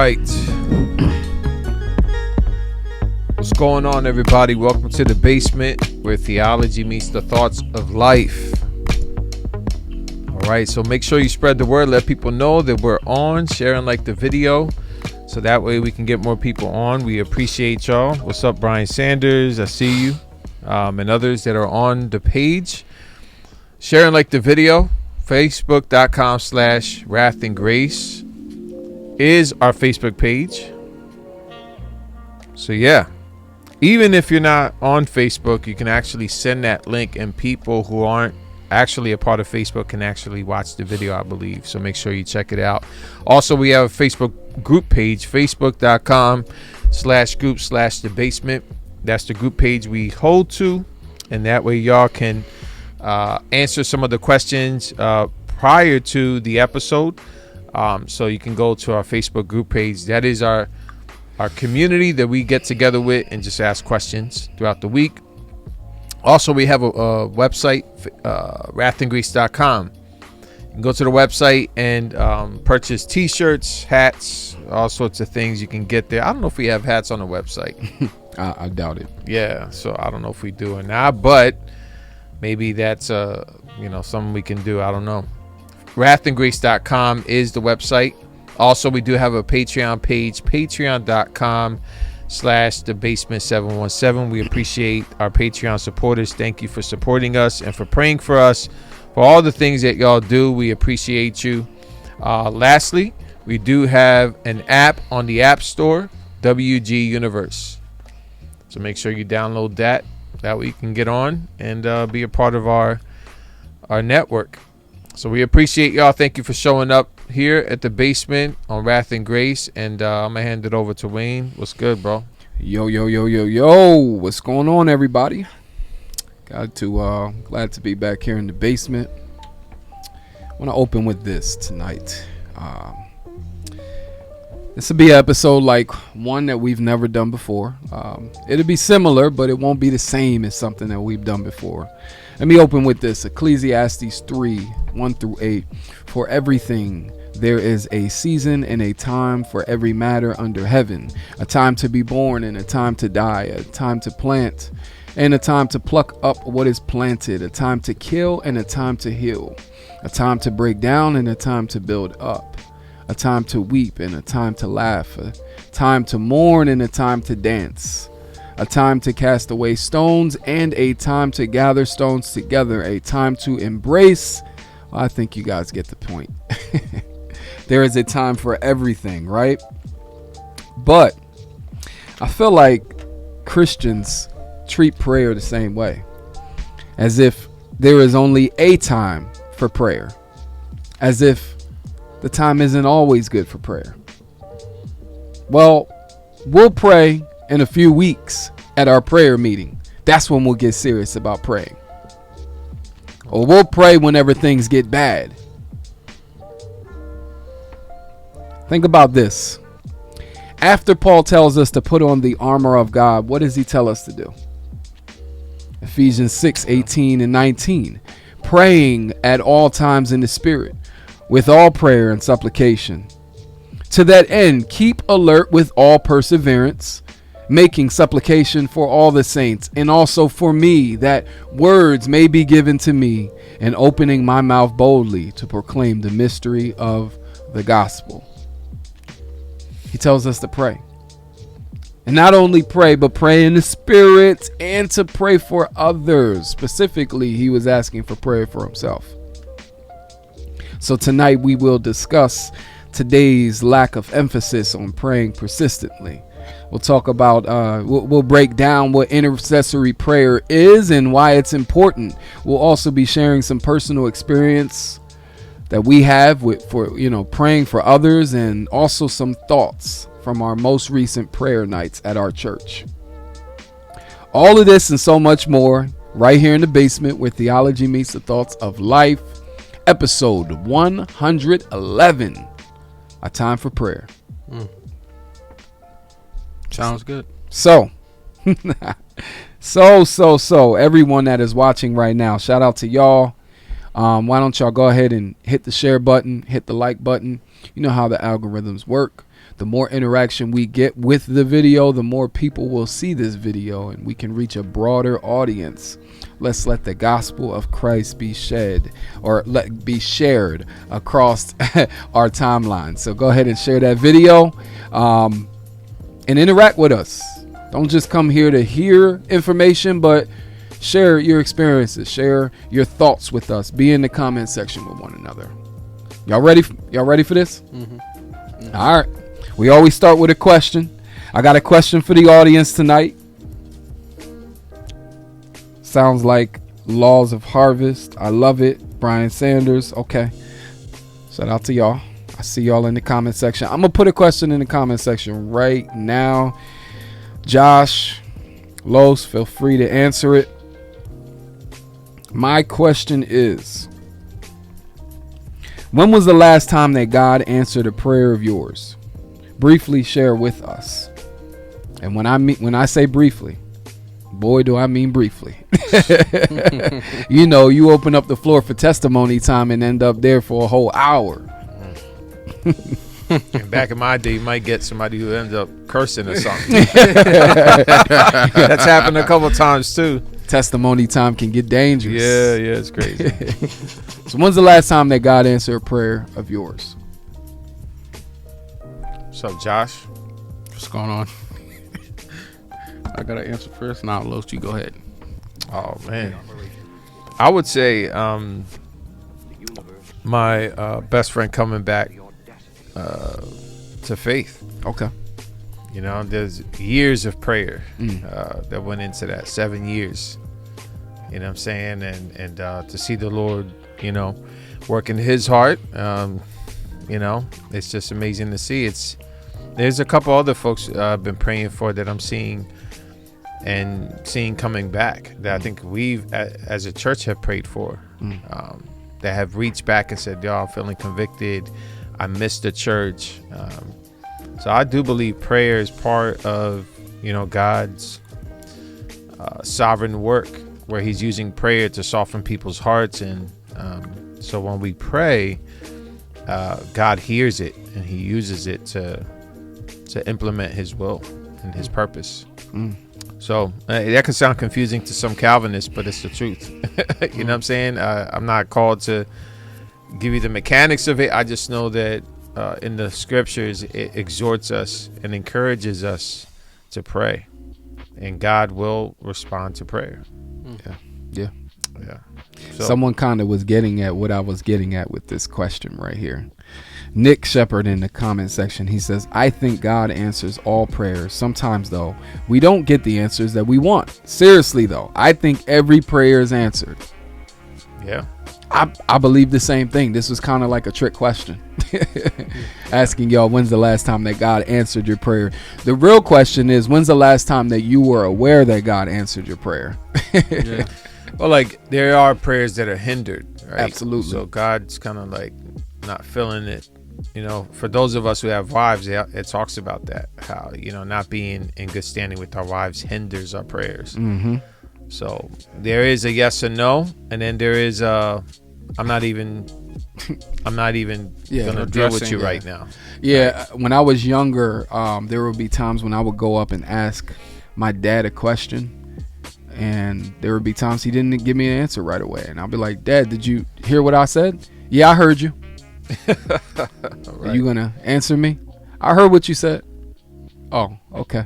right. What's going on, everybody? Welcome to the basement, where theology meets the thoughts of life. All right, so make sure you spread the word. Let people know that we're on. Share and like the video, so that way we can get more people on. We appreciate y'all. What's up, Brian Sanders? I see you. And others that are on the page. Share and like the video. Facebook.com/Wrath and Grace is our Facebook page. So yeah, even if you're not on Facebook, you can actually send that link, and people who aren't actually a part of Facebook can actually watch the video, I believe. So make sure you check it out. Also, we have a Facebook group page, facebook.com/group/the basement. That's the group page we hold to, and that way y'all can answer some of the questions prior to the episode. So you can go to our Facebook group page. That is our community that we get together with and just ask questions throughout the week. Also, we have a website, wrathandgrace.com. You can go to the website and purchase t-shirts, hats, all sorts of things you can get there. I don't know if we have hats on the website. I doubt it. Yeah, so I don't know if we do or not, but maybe that's something we can do. I don't know. Wrathandgrace.com is the website. Also, we do have a Patreon page, patreon.com/thebasement717. We appreciate our Patreon supporters. Thank you for supporting us and for praying for us, for all the things that y'all do. We appreciate you. Lastly, we do have an app on the App Store, WG Universe. So make sure you download that. That way you can get on and be a part of our network. So we appreciate y'all. Thank you for showing up here at the basement on Wrath and Grace. And I'm going to hand it over to Wayne. What's good, bro? Yo. What's going on, everybody? Glad to be back here in the basement. I want to open with this tonight. This will be an episode like one that we've never done before. It'll be similar, but it won't be the same as something that we've done before. Let me open with this. Ecclesiastes 3:1-8. For everything there is a season and a time for every matter under heaven. A time to be born and a time to die. A time to plant and a time to pluck up what is planted. A time to kill and a time to heal. A time to break down and a time to build up. A time to weep and a time to laugh, a time to mourn and a time to dance, a time to cast away stones and a time to gather stones together, a time to embrace. Well, I think you guys get the point. There is a time for everything, right? But I feel like Christians treat prayer the same way, as if there is only a time for prayer, as if the time isn't always good for prayer. Well, we'll pray in a few weeks at our prayer meeting. That's when we'll get serious about praying. Or we'll pray whenever things get bad. Think about this. After Paul tells us to put on the armor of God, what does he tell us to do? Ephesians 6:18-19. Praying at all times in the Spirit, with all prayer and supplication. To that end, keep alert with all perseverance, making supplication for all the saints, and also for me, that words may be given to me, and opening my mouth boldly to proclaim the mystery of the gospel. He tells us to pray. And not only pray, but pray in the Spirit and to pray for others. Specifically, he was asking for prayer for himself. So tonight we will discuss today's lack of emphasis on praying persistently. We'll talk about, we'll break down what intercessory prayer is and why it's important. We'll also be sharing some personal experience that we have for praying for others, and also some thoughts from our most recent prayer nights at our church. All of this and so much more right here in the basement, where theology meets the thoughts of life. Episode 111, A Time for Prayer. Sounds good. So everyone that is watching right now, shout out to y'all. Why don't y'all go ahead and hit the share button, hit the like button. You know how the algorithms work. The more interaction we get with the video, the more people will see this video, and we can reach a broader audience. Let's let the gospel of Christ be shared across our timeline. So go ahead and share that video and interact with us. Don't just come here to hear information, but share your experiences, share your thoughts with us. Be in the comment section with one another. Y'all ready for this? Mm-hmm. All right. We always start with a question. I got a question for the audience tonight. Sounds like Laws of Harvest. I love it. Brian Sanders. Okay. Shout out to y'all. I see y'all in the comment section. I'm going to put a question in the comment section right now. Josh, Los, feel free to answer it. My question is, when was the last time that God answered a prayer of yours? Briefly share with us. And when I say briefly, boy, do I mean briefly. You know, you open up the floor for testimony time and end up there for a whole hour. And back in my day, you might get somebody who ends up cursing or something. That's happened a couple times too. Testimony time can get dangerous. Yeah, it's crazy. So when's the last time that God answered a prayer of yours? What's up, Josh? What's going on? I gotta answer first. Now, Los, you go ahead. Oh man, I would say my best friend coming back to faith. Okay. You know, there's years of prayer that went into that. 7 years. You know what I'm saying? And to see the Lord, you know, work in his heart, you know, it's just amazing to see. There's a couple other folks I've been praying for that I'm seeing coming back that I think we've as a church have prayed for, that have reached back and said, yo, I'm feeling convicted. I missed the church. So I do believe prayer is part of, you know, God's sovereign work, where he's using prayer to soften people's hearts. And so when we pray, God hears it and he uses it to implement his will and his purpose. So that can sound confusing to some Calvinists, but it's the truth. You know what I'm saying? I'm not called to give you the mechanics of it. I just know that in the scriptures, it exhorts us and encourages us to pray, and God will respond to prayer. Yeah. So, someone kind of was getting at what I was getting at with this question right here. Nick Shepard in the comment section, he says, I think God answers all prayers. Sometimes, though, we don't get the answers that we want. Seriously, though, I think every prayer is answered. Yeah. I believe the same thing. This was kind of like a trick question. Asking y'all, when's the last time that God answered your prayer? The real question is, when's the last time that you were aware that God answered your prayer? Yeah. Well, like, there are prayers that are hindered, right? Absolutely. So God's kind of like not feeling it. You know, for those of us who have wives, it talks about that, how, you know, not being in good standing with our wives hinders our prayers. Mm-hmm. So there is a yes or no, and then there is I'm not even gonna deal with you right now. Yeah, right? When I was younger, there would be times when I would go up and ask my dad a question, and there would be times he didn't give me an answer right away, and I'll be like, Dad, did you hear what I said? Yeah, I heard you. Right. Are you gonna answer me? I heard what you said. Oh, okay.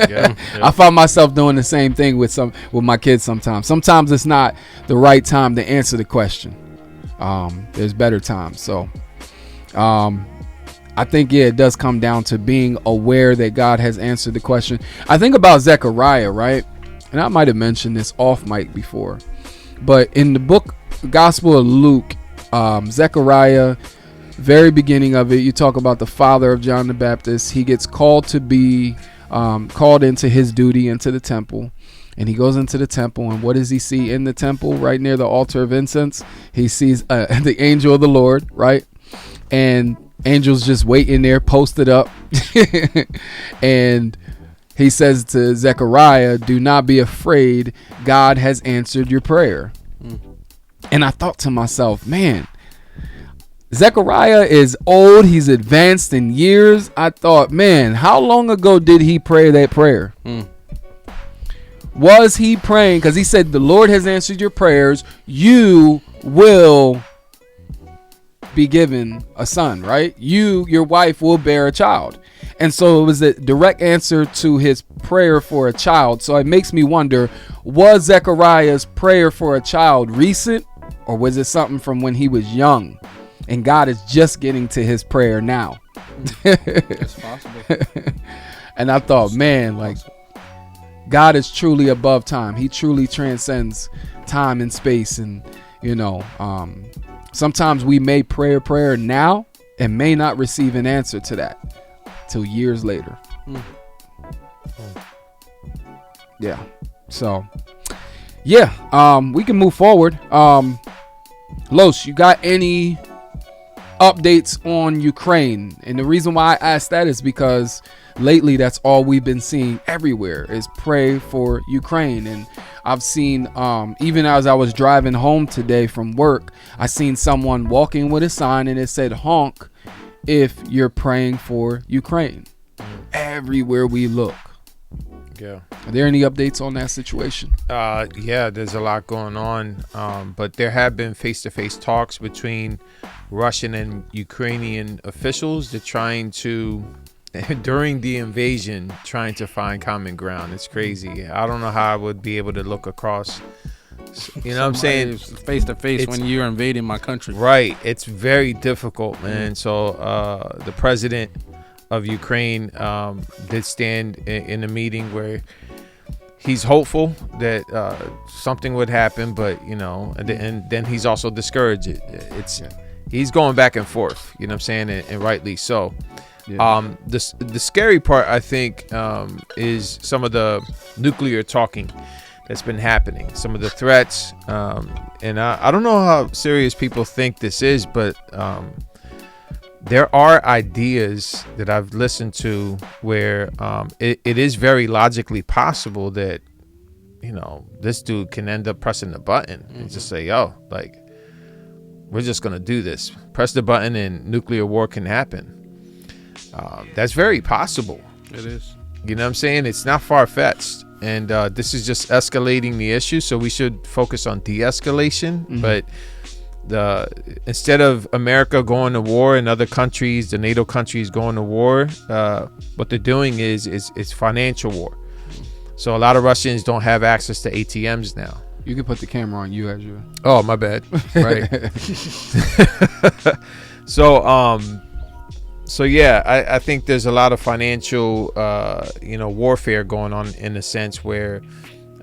Yeah. I find myself doing the same thing with my kids sometimes. Sometimes it's not the right time to answer the question. There's better times. So I think, it does come down to being aware that God has answered the question. I think about Zechariah, right? And I might have mentioned this off mic before, but in the book Gospel of Luke, Zechariah, very beginning of it, you talk about the father of John the Baptist. He gets called to be called into his duty into the temple, and he goes into the temple, and what does he see in the temple right near the altar of incense? He sees the angel of the Lord, right? And angels just waiting there, posted up. And he says to Zechariah, do not be afraid, God has answered your prayer. And I thought to myself, man, Zechariah is old. He's advanced in years. I thought, man, how long ago did he pray that prayer? Was he praying? Because he said, the Lord has answered your prayers. You will be given a son, right? Your wife will bear a child. And so it was a direct answer to his prayer for a child. So it makes me wonder, was Zechariah's prayer for a child recent, or was it something from when he was young and God is just getting to his prayer now? It's possible. And I thought, man, like, God is truly above time. He truly transcends time and space. And, sometimes we may pray a prayer now and may not receive an answer to that till years later. Yeah. So, yeah, we can move forward. Los, you got any updates on Ukraine? And the reason why I asked that is because lately that's all we've been seeing everywhere is pray for Ukraine. And I've seen, even as I was driving home today from work, I seen someone walking with a sign and it said honk if you're praying for Ukraine. Everywhere we look. Yeah. Are there any updates on that situation? Yeah, there's a lot going on. But there have been face-to-face talks between Russian and Ukrainian officials. They're trying to, during the invasion, trying to find common ground. It's crazy. I don't know how I would be able to look across. You know what I'm saying? Face to face when you're invading my country. Right. It's very difficult, man. So the president of Ukraine did stand in a meeting where he's hopeful that something would happen, but and then he's also discouraged. He's going back and forth, you know what I'm saying, and rightly so. Yeah. The scary part, I think, is some of the nuclear talking that's been happening, some of the threats, and I don't know how serious people think this is, but there are ideas that I've listened to where it is very logically possible that this dude can end up pressing the button and just say, like, we're just gonna do this, press the button and nuclear war can happen. That's very possible. It is. You know what I'm saying? It's not far-fetched. And this is just escalating the issue. So we should focus on de-escalation. Mm-hmm. But instead of America going to war and other countries, the NATO countries going to war, what they're doing is financial war. So a lot of Russians don't have access to ATMs now. You can put the camera on you as you. Oh, my bad. Right. So yeah, I think there's a lot of financial, warfare going on in a sense where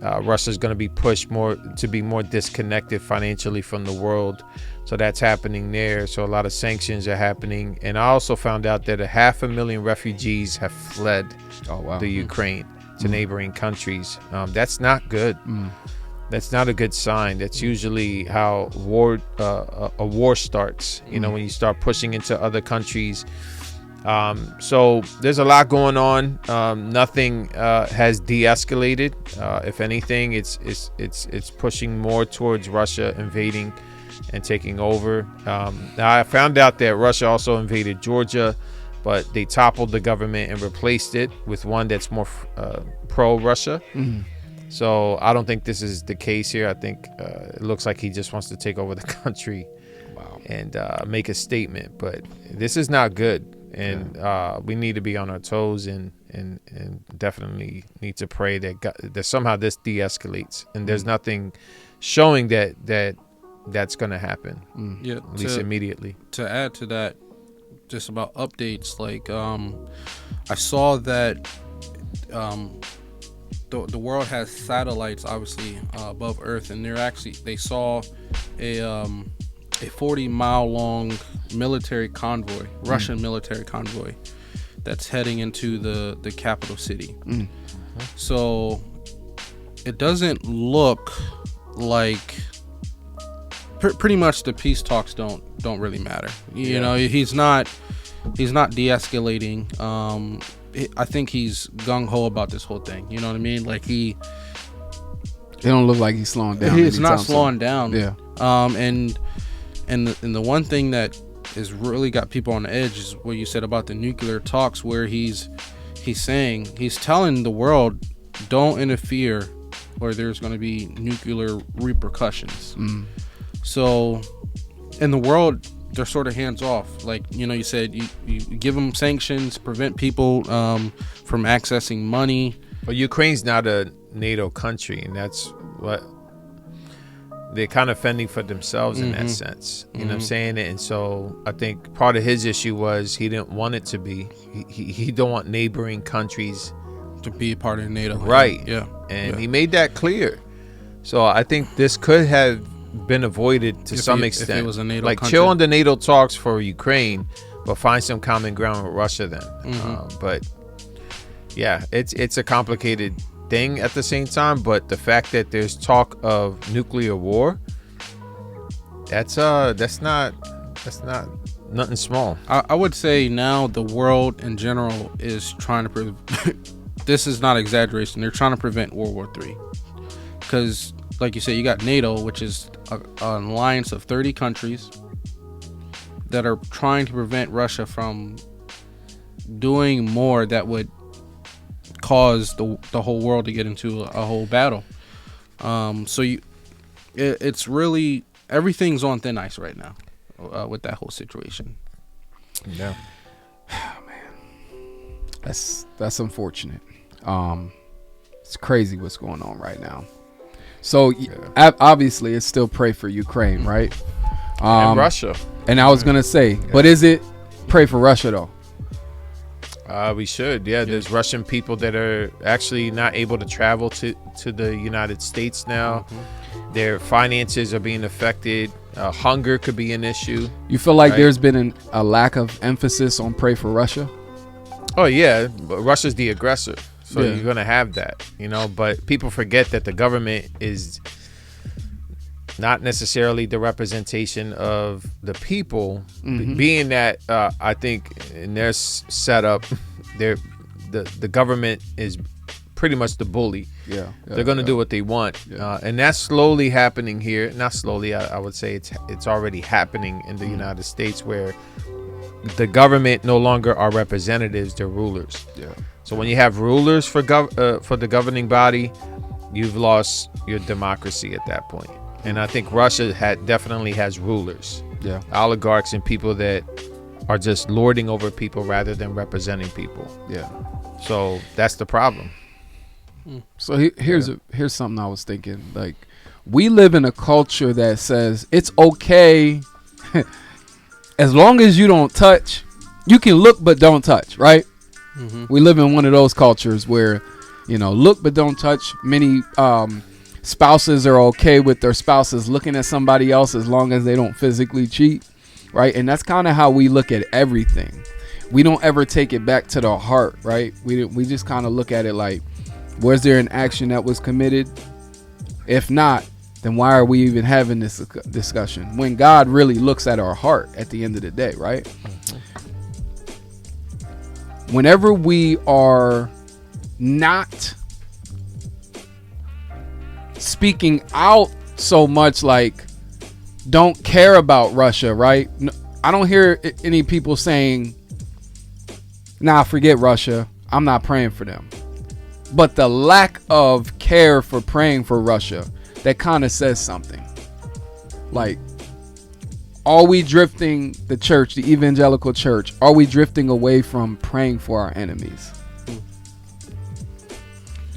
Russia's going to be pushed more to be more disconnected financially from the world. So that's happening there. So a lot of sanctions are happening. And I also found out that 500,000 refugees have fled the Ukraine to neighboring countries. That's not good. That's not a good sign. That's usually how a war starts, when you start pushing into other countries. So there's a lot going on. Nothing has de-escalated. If anything, it's pushing more towards Russia invading and taking over. Now I found out that Russia also invaded Georgia, but they toppled the government and replaced it with one that's more pro-Russia. So I don't think this is the case here. I think it looks like he just wants to take over the country and make a statement. But this is not good. And we need to be on our toes and definitely need to pray that somehow this de-escalates. And there's nothing showing that's going to happen, at least immediately. To add to that, just about updates, like I saw that the world has satellites obviously above Earth, and they saw a 40-mile long military convoy, Russian military convoy, that's heading into the capital city. So it doesn't look like pretty much the peace talks don't really matter. You know, he's not de-escalating. I think he's gung-ho about this whole thing. You know what I mean? Like it don't look like he's slowing down. He's not slowing down. Yeah. And the one thing that is really got people on the edge is what you said about the nuclear talks, where he's telling the world, don't interfere or there's going to be nuclear repercussions. So in the world, they're sort of hands off. Like, you said, you give them sanctions, prevent people from accessing money. Well, Ukraine's not a NATO country, and that's what they're kind of fending for themselves in that sense. You know what I'm saying? And so I think part of his issue was he didn't want it to be. He don't want neighboring countries to be a part of NATO. Right. Yeah. And he made that clear. So I think this could have been avoided to some extent. If it was a NATO like country. chill on the NATO talks for Ukraine, but find some common ground with Russia then. But yeah, it's a complicated thing at the same time. But the fact that there's talk of nuclear war, that's not nothing small. I would say now the world in general is trying to this is not exaggeration. They're trying to prevent World War III, because like you said, you got NATO, which is an alliance of 30 countries that are trying to prevent Russia from doing more that would cause the whole world to get into a whole battle. It's really, everything's on thin ice right now with that whole situation. Yeah. Oh, man, that's unfortunate. It's crazy what's going on right now. So obviously, it's still pray for Ukraine, right? And Russia. And I was gonna say, but is it pray for Russia though? We should. Yeah, there's Russian people that are actually not able to travel to the United States now. Their finances are being affected. Hunger could be an issue. You feel like there's been a lack of emphasis on pray for Russia? Oh yeah, but Russia's the aggressor, so you're gonna have that, But people forget that the government is not necessarily the representation of the people. Being that I think in their setup, the government is pretty much the bully. They're gonna do what they want, and that's slowly happening here. Not slowly, I would say it's already happening in the United States, where the government no longer are representatives; they're rulers. So when you have rulers for the governing body, you've lost your democracy at that point. And I think Russia definitely has rulers, oligarchs, and people that are just lording over people rather than representing people. So that's the problem. So here's something I was thinking. Like, we live in a culture that says it's okay as long as you don't touch. You can look but don't touch, right? We live in one of those cultures where, look but don't touch. Many spouses are okay with their spouses looking at somebody else as long as they don't physically cheat, right? And that's kind of how we look at everything. We don't ever take it back to the heart, right? We just kind of look at it like, was there an action that was committed? If not, then why are we even having this discussion when God really looks at our heart at the end of the day, right? Whenever we are not speaking out so much, like, don't care about Russia, right? I don't hear any people saying, nah, forget Russia, I'm not praying for them. But the lack of care for praying for Russia, that kind of says something. Like, are we drifting, the church, the evangelical church, are we drifting away from praying for our enemies?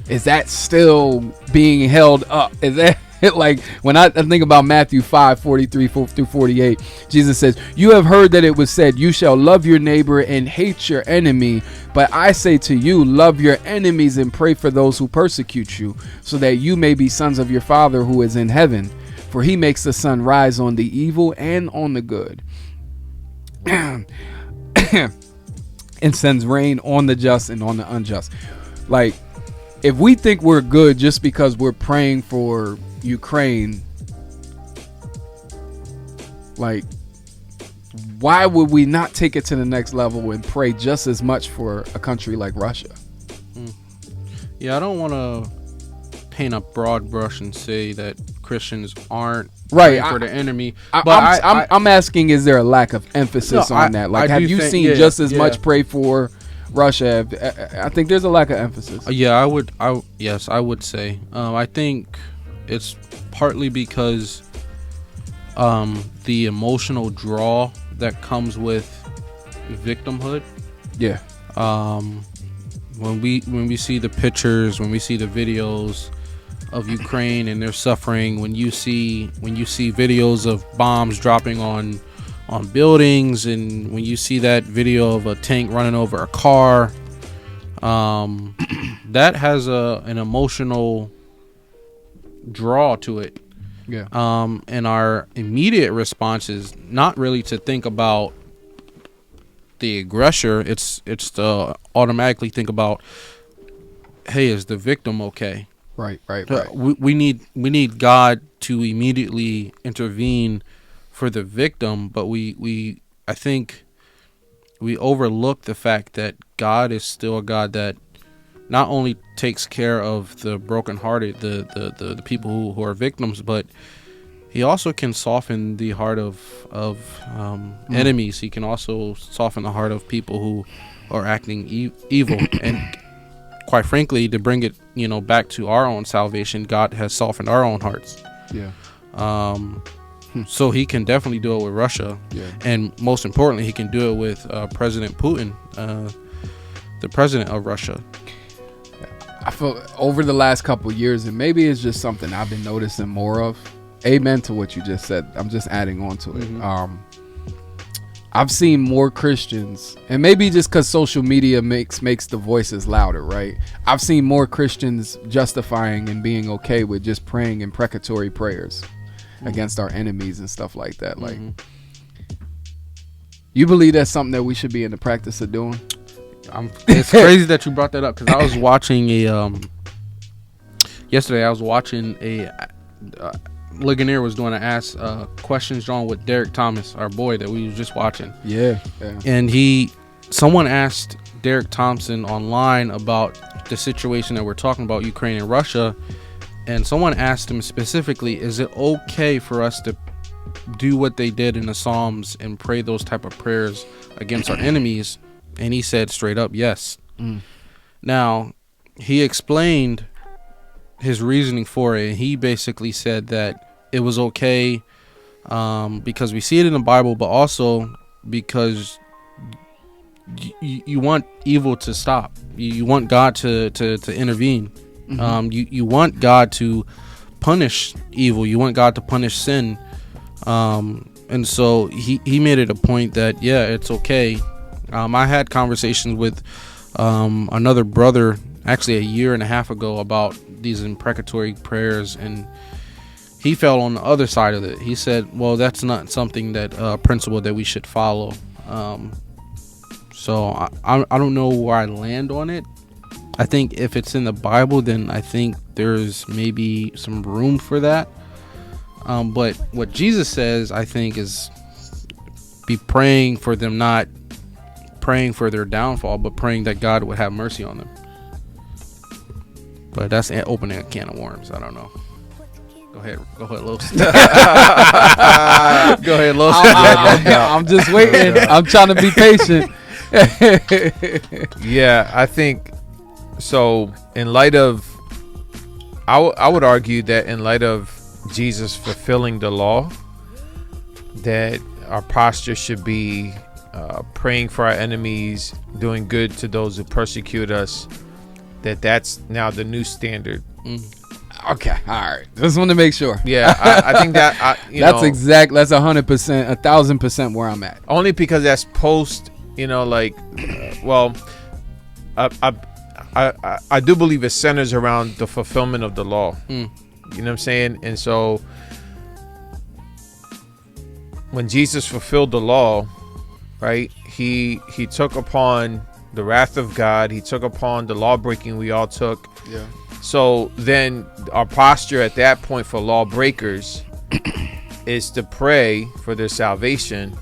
Is that still being held up? Is that like, when I think about Matthew 5:43-48, Jesus says, you have heard that it was said, you shall love your neighbor and hate your enemy. But I say to you, love your enemies and pray for those who persecute you, so that you may be sons of your Father who is in heaven. For he makes the sun rise on the evil and on the good, and sends rain on the just and on the unjust. Like, if we think we're good just because we're praying for Ukraine, like, why would we not take it to the next level and pray just as much for a country like Russia? Yeah, I don't want to paint a broad brush and say that Christians aren't Right, praying for the enemy. I'm asking, is there a lack of emphasis on that? Like, have you seen just as much pray for Russia? I think there's a lack of emphasis. Yeah, I would say. I think it's partly because the emotional draw that comes with victimhood. Yeah. When we see the pictures, when we see the videos of Ukraine and their suffering, when you see videos of bombs dropping on buildings, and when you see that video of a tank running over a car, that has an emotional draw to it. Yeah. And our immediate response is not really to think about the aggressor. It's to automatically think about, hey, is the victim okay? Right. We need God to immediately intervene for the victim, but I think we overlook the fact that God is still a God that not only takes care of the brokenhearted, the people who are victims, but He also can soften the heart of enemies. He can also soften the heart of people who are acting evil. And quite frankly, to bring it, back to our own salvation, God has softened our own hearts. Yeah. So He can definitely do it with Russia. Yeah. And most importantly, He can do it with President Putin, the president of Russia. I feel over the last couple of years, and maybe it's just something I've been noticing more of. Amen to what you just said. I'm just adding on to it. Mm-hmm. I've seen more Christians, and maybe just because social media makes the voices louder, right? I've seen more Christians justifying and being okay with just praying imprecatory prayers against our enemies and stuff like that. Like, you believe that's something that we should be in the practice of doing? It's crazy that you brought that up, because I was watching yesterday. I was watching Ligonier was doing an Ask Questions John with Derek Thomas, our boy that we was just watching. Yeah. And someone asked Derek Thompson online about the situation that we're talking about, Ukraine and Russia, and someone asked him specifically, is it okay for us to do what they did in the Psalms and pray those type of prayers against our enemies? And he said straight up, yes. Now, he explained his reasoning for it, and he basically said that it was okay because we see it in the Bible, but also because you want evil to stop. You want God to intervene. You want God to punish evil. You want God to punish sin. And so he made it a point that, yeah, it's okay. I had conversations with another brother actually a year and a half ago about these imprecatory prayers, and he fell on the other side of it. He said, well, that's not something that principle that we should follow. So I don't know where I land on it. I think if it's in the Bible, then I think there's maybe some room for that. But what Jesus says, I think, is be praying for them, not praying for their downfall, but praying that God would have mercy on them. But that's opening a can of worms. I don't know. Go ahead, Los. Go ahead, Los. I'm just waiting. I'm trying to be patient. Yeah, I think so. In light of, I would argue that in light of Jesus fulfilling the law, that our posture should be praying for our enemies, doing good to those who persecute us. That's now the new standard. Okay, all right. Just want to make sure. Yeah, I think that that's 100%, 1,000% where I'm at. Only because that's post. I do believe it centers around the fulfillment of the law. You know what I'm saying? And so when Jesus fulfilled the law, right, he took upon the wrath of God. He took upon the law breaking we all took. Yeah. So then our posture at that point for lawbreakers is to pray for their salvation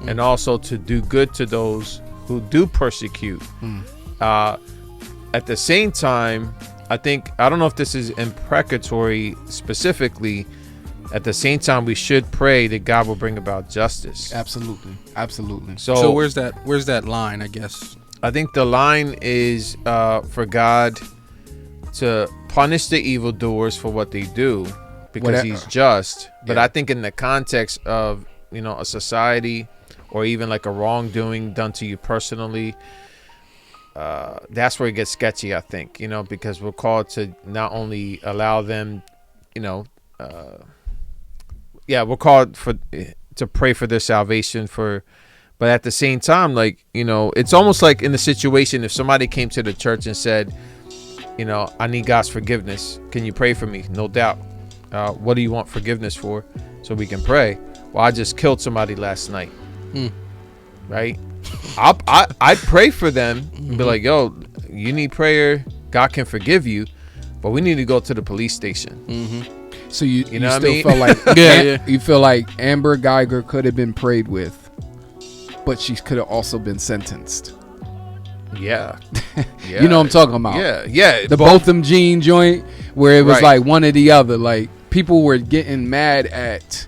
and also to do good to those who do persecute. At the same time, I don't know if this is imprecatory specifically, At the same time, we should pray that God will bring about justice. Absolutely. So where's that line, I guess? I think the line is for God to punish the evildoers for what they do, because he's just. But I think in the context of, a society, or even like a wrongdoing done to you personally, that's where it gets sketchy, I think, because we're called to not only allow them, we're called to pray for their salvation, but at the same time, like, it's almost like in the situation, if somebody came to the church and said, I need God's forgiveness, can you pray for me? No doubt. What do you want forgiveness for? So we can pray. Well, I just killed somebody last night. Right? I'd pray for them and be like, yo, you need prayer. God can forgive you, but we need to go to the police station. So you know what I mean? feel like you feel like Amber Geiger could have been prayed with, but she could have also been sentenced. Yeah. You know what I'm talking about? Yeah. The Botham Jean joint, where it was like one or the other. Like, people were getting mad at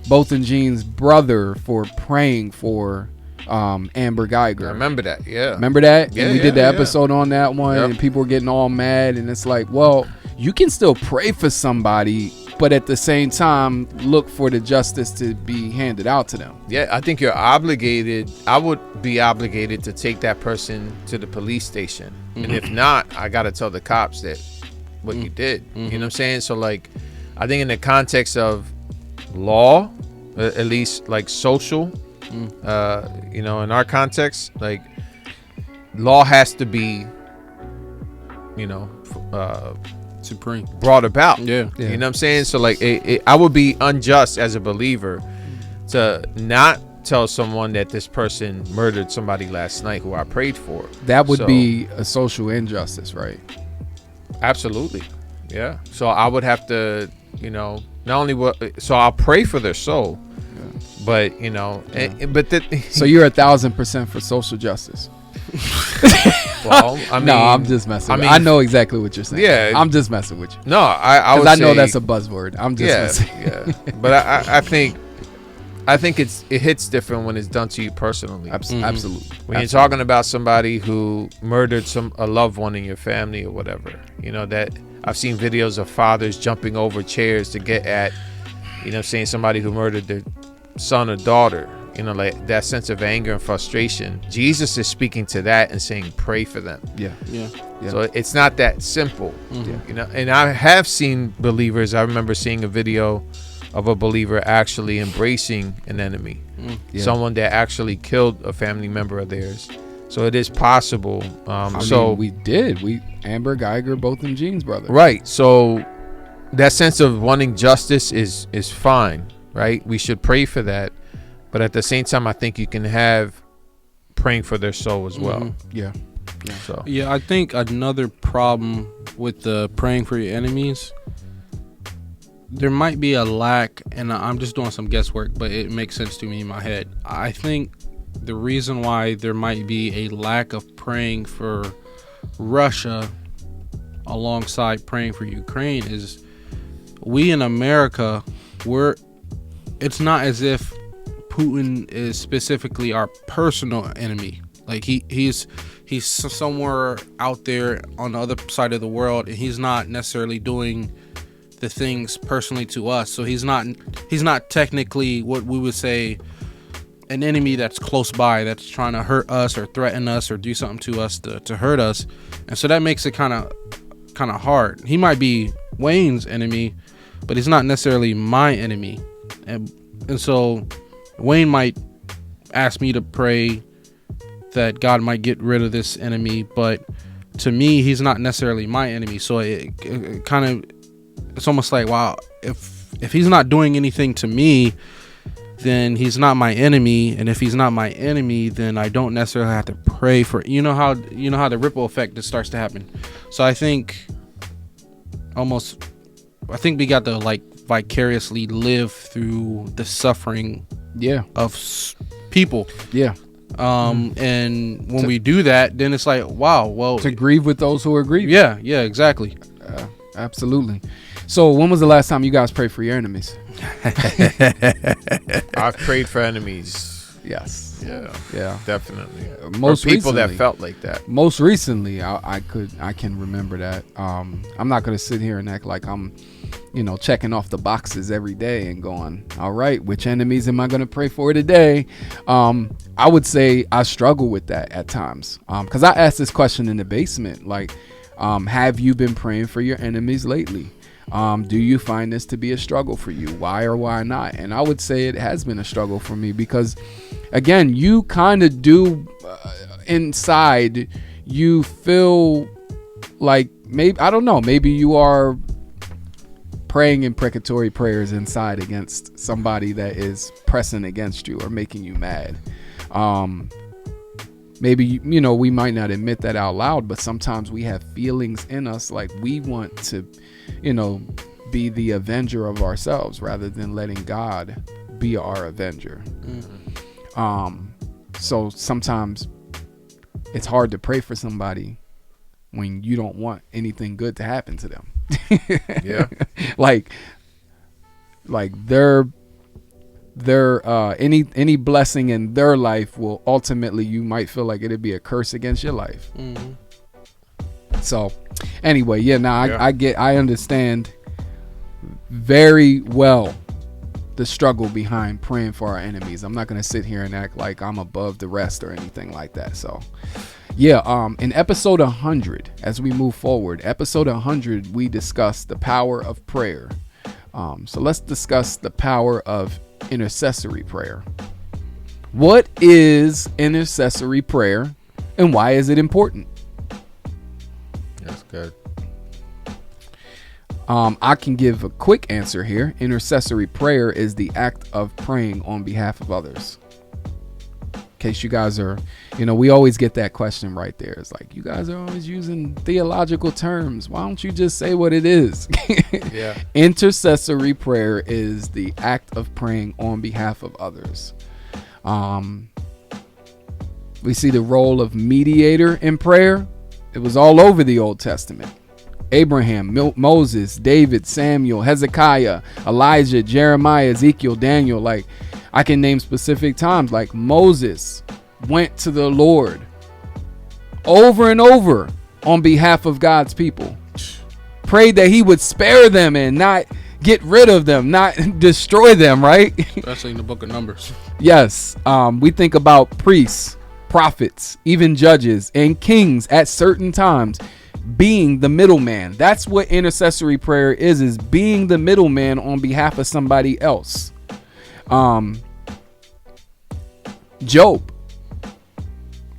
Botham Jean's brother for praying for Amber Geiger. I remember that. Yeah. Remember that? Yeah, and we did the episode on that one, and people were getting all mad. And it's like, well, you can still pray for somebody, but at the same time, look for the justice to be handed out to them. Yeah, I think you're obligated. I would be obligated to take that person to the police station. And if not, I got to tell the cops that what you did. You know what I'm saying? So, like, I think in the context of law, at least like social, in our context, like, law has to be, supreme, brought about. Yeah. You know what I'm saying? So, like, I would be unjust as a believer to not tell someone that this person murdered somebody last night who I prayed for. That would be a social injustice, right? Absolutely. Yeah. So I would have to, not only so I'll pray for their soul, but, so you're 1,000% for social justice. Well, I mean, no, I'm just messing with you. I know exactly what you're saying. Yeah. I'm just messing with you. No, I would I say, know that's a buzzword. I'm just messing. Yeah. But I think it hits different when it's done to you personally. Absolutely. When you're talking about somebody who murdered a loved one in your family or whatever, that I've seen videos of fathers jumping over chairs to get at, saying somebody who murdered their son or daughter, like that sense of anger and frustration. Jesus is speaking to that and saying, pray for them. Yeah. So it's not that simple, and I have seen believers. I remember seeing a video of a believer actually embracing an enemy, someone that actually killed a family member of theirs. So it is possible. We Amber Geiger, Botham Jean's brother. Right. So that sense of wanting justice is fine, right? We should pray for that. But at the same time, I think you can have praying for their soul as well. Yeah. So I think another problem with the praying for your enemies, there might be a lack, and I'm just doing some guesswork, but it makes sense to me in my head. I think the reason why there might be a lack of praying for Russia alongside praying for Ukraine is we in America, it's not as if Putin is specifically our personal enemy. Like he's somewhere out there on the other side of the world, and he's not necessarily doing the things personally to us. So he's not technically what we would say an enemy that's close by, that's trying to hurt us or threaten us or do something to us to hurt us. And so that makes it kind of hard. He might be Wayne's enemy, but he's not necessarily my enemy. And so Wayne might ask me to pray that God might get rid of this enemy, but to me, he's not necessarily my enemy. So it kind of, it's almost like, wow, if he's not doing anything to me, then he's not my enemy. And if he's not my enemy, then I don't necessarily have to pray for, you know how the ripple effect just starts to happen. So I think we got to like vicariously live through the suffering of people. And when we do that, then it's like, wow, well, to grieve with those who are grieving. Yeah, exactly. Absolutely. So when was the last time you guys prayed for your enemies? I've prayed for enemies. Yes. Yeah, definitely. Most or people recently, that felt like that. Most recently, I can remember that. I'm not gonna sit here and act like I'm, checking off the boxes every day and going, all right, which enemies am I gonna pray for today? I would say I struggle with that at times. Because I asked this question in the basement, like, have you been praying for your enemies lately? Do you find this to be a struggle for you? Why or why not? And I would say it has been a struggle for me because, again, you kind of do inside, you feel like maybe you are praying imprecatory prayers inside against somebody that is pressing against you or making you mad. Maybe, we might not admit that out loud, but sometimes we have feelings in us like we want to, be the avenger of ourselves rather than letting God be our avenger. Mm-hmm. So sometimes it's hard to pray for somebody when you don't want anything good to happen to them. Yeah. like their any blessing in their life will ultimately, you might feel like it'd be a curse against your life. Mm-hmm. So anyway, I understand very well the struggle behind praying for our enemies. I'm not going to sit here and act like I'm above the rest or anything like that. So in episode 100, as we move forward, episode 100, we discussed the power of prayer. So let's discuss the power of intercessory prayer. What is intercessory prayer and why is it important? That's good. I can give a quick answer here. Intercessory prayer is the act of praying on behalf of others. In case you guys are, we always get that question right there. It's like, you guys are always using theological terms. Why don't you just say what it is? Yeah. Intercessory prayer is the act of praying on behalf of others. We see the role of mediator in prayer. It was all over the Old Testament. Abraham, Moses, David, Samuel, Hezekiah, Elijah, Jeremiah, Ezekiel, Daniel. Like, I can name specific times. Like, Moses went to the Lord over and over on behalf of God's people. Prayed that he would spare them and not get rid of them, not destroy them, right? Especially in the book of Numbers. Yes. We think about priests, prophets, even judges and kings at certain times being the middleman. That's what intercessory prayer is being the middleman on behalf of somebody else. Job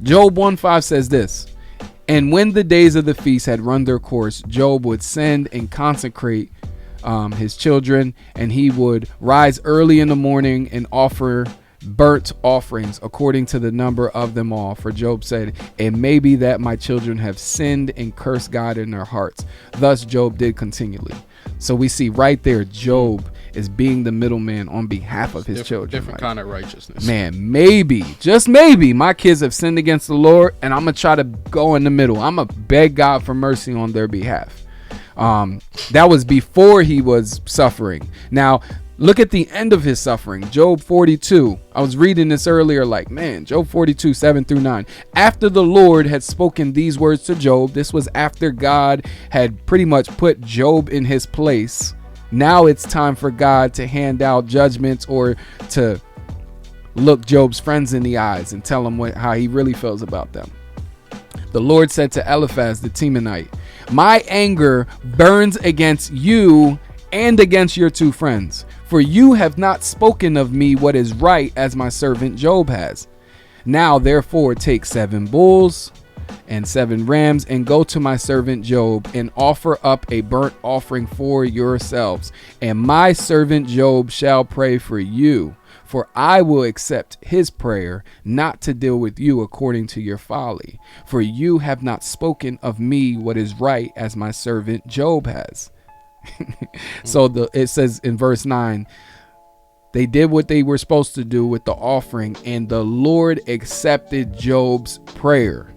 1:5 says this: and when the days of the feast had run their course, Job would send and consecrate his children, and he would rise early in the morning and offer burnt offerings according to the number of them all. For Job said, it may be that my children have sinned and cursed God in their hearts. Thus Job did continually. So we see right there, Job is being the middleman on behalf of his children. Different kind of righteousness. Man, maybe, just maybe, my kids have sinned against the Lord, and I'm going to try to go in the middle. I'm going to beg God for mercy on their behalf. That was before he was suffering. Now, look at the end of his suffering. Job 42. I was reading this earlier, like, man, Job 42, 7-9. After the Lord had spoken these words to Job, this was after God had pretty much put Job in his place. Now it's time for God to hand out judgments or to look Job's friends in the eyes and tell them how he really feels about them. The Lord said to Eliphaz the Temanite, my anger burns against you and against your two friends, for you have not spoken of me what is right as my servant Job has. Now therefore take 7 bulls and 7 rams and go to my servant Job and offer up a burnt offering for yourselves. And my servant Job shall pray for you, for I will accept his prayer, not to deal with you according to your folly. For you have not spoken of me what is right as my servant Job has. So it says in verse 9, they did what they were supposed to do with the offering, and the Lord accepted Job's prayer.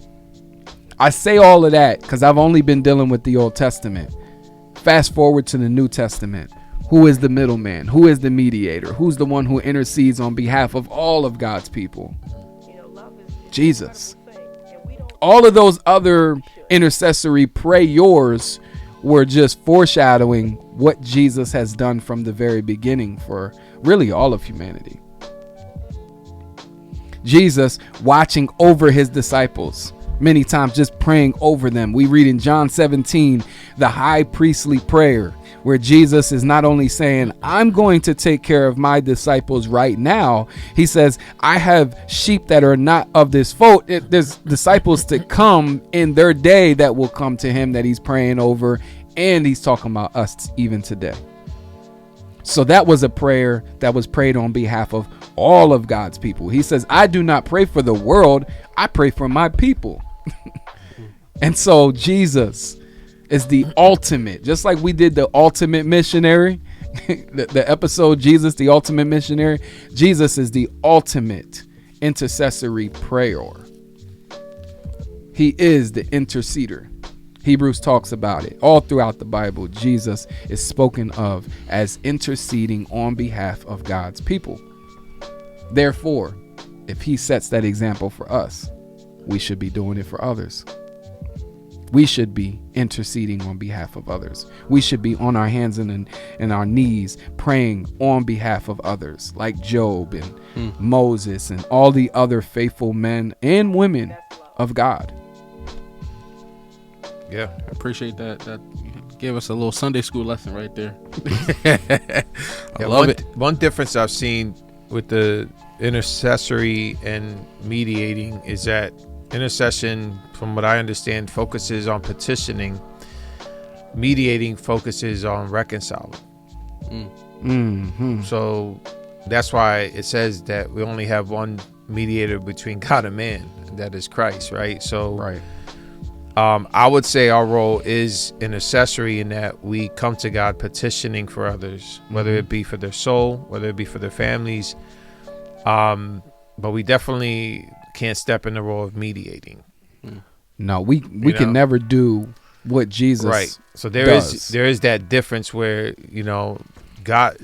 I say all of that because I've only been dealing with the Old Testament. Fast forward to the New Testament. Who is the middleman? Who is the mediator? Who's the one who intercedes on behalf of all of God's people? Jesus. All of those other intercessory prayers were just foreshadowing what Jesus has done from the very beginning for really all of humanity. Jesus watching over his disciples, many times just praying over them. We read in John 17, the high priestly prayer, where Jesus is not only saying, I'm going to take care of my disciples right now. He says, I have sheep that are not of this fold. There's disciples to come in their day that will come to him that he's praying over. And he's talking about us even today. So that was a prayer that was prayed on behalf of all of God's people. He says, I do not pray for the world. I pray for my people. And so Jesus is the ultimate, just like we did the ultimate missionary, the episode Jesus, the ultimate missionary. Jesus is the ultimate intercessory prayer. He is the interceder. Hebrews talks about it all throughout the Bible. Jesus is spoken of as interceding on behalf of God's people. Therefore, if he sets that example for us, we should be doing it for others. We should be interceding on behalf of others. We should be on our hands and our knees praying on behalf of others, like Job and Moses and all the other faithful men and women of God. Yeah, I appreciate that. That gave us a little Sunday school lesson right there. I love it. One difference I've seen with the intercessory and mediating is that intercession, from what I understand, focuses on petitioning. Mediating focuses on reconciling. So that's why it says that we only have one mediator between God and man, and that is Christ, right? So Right. I would say our role is intercessory in that we come to God petitioning for others, whether it be for their soul, whether it be for their families. But we definitely can't step in the role of mediating. No, we can never do what Jesus right. So there does. is that difference where, God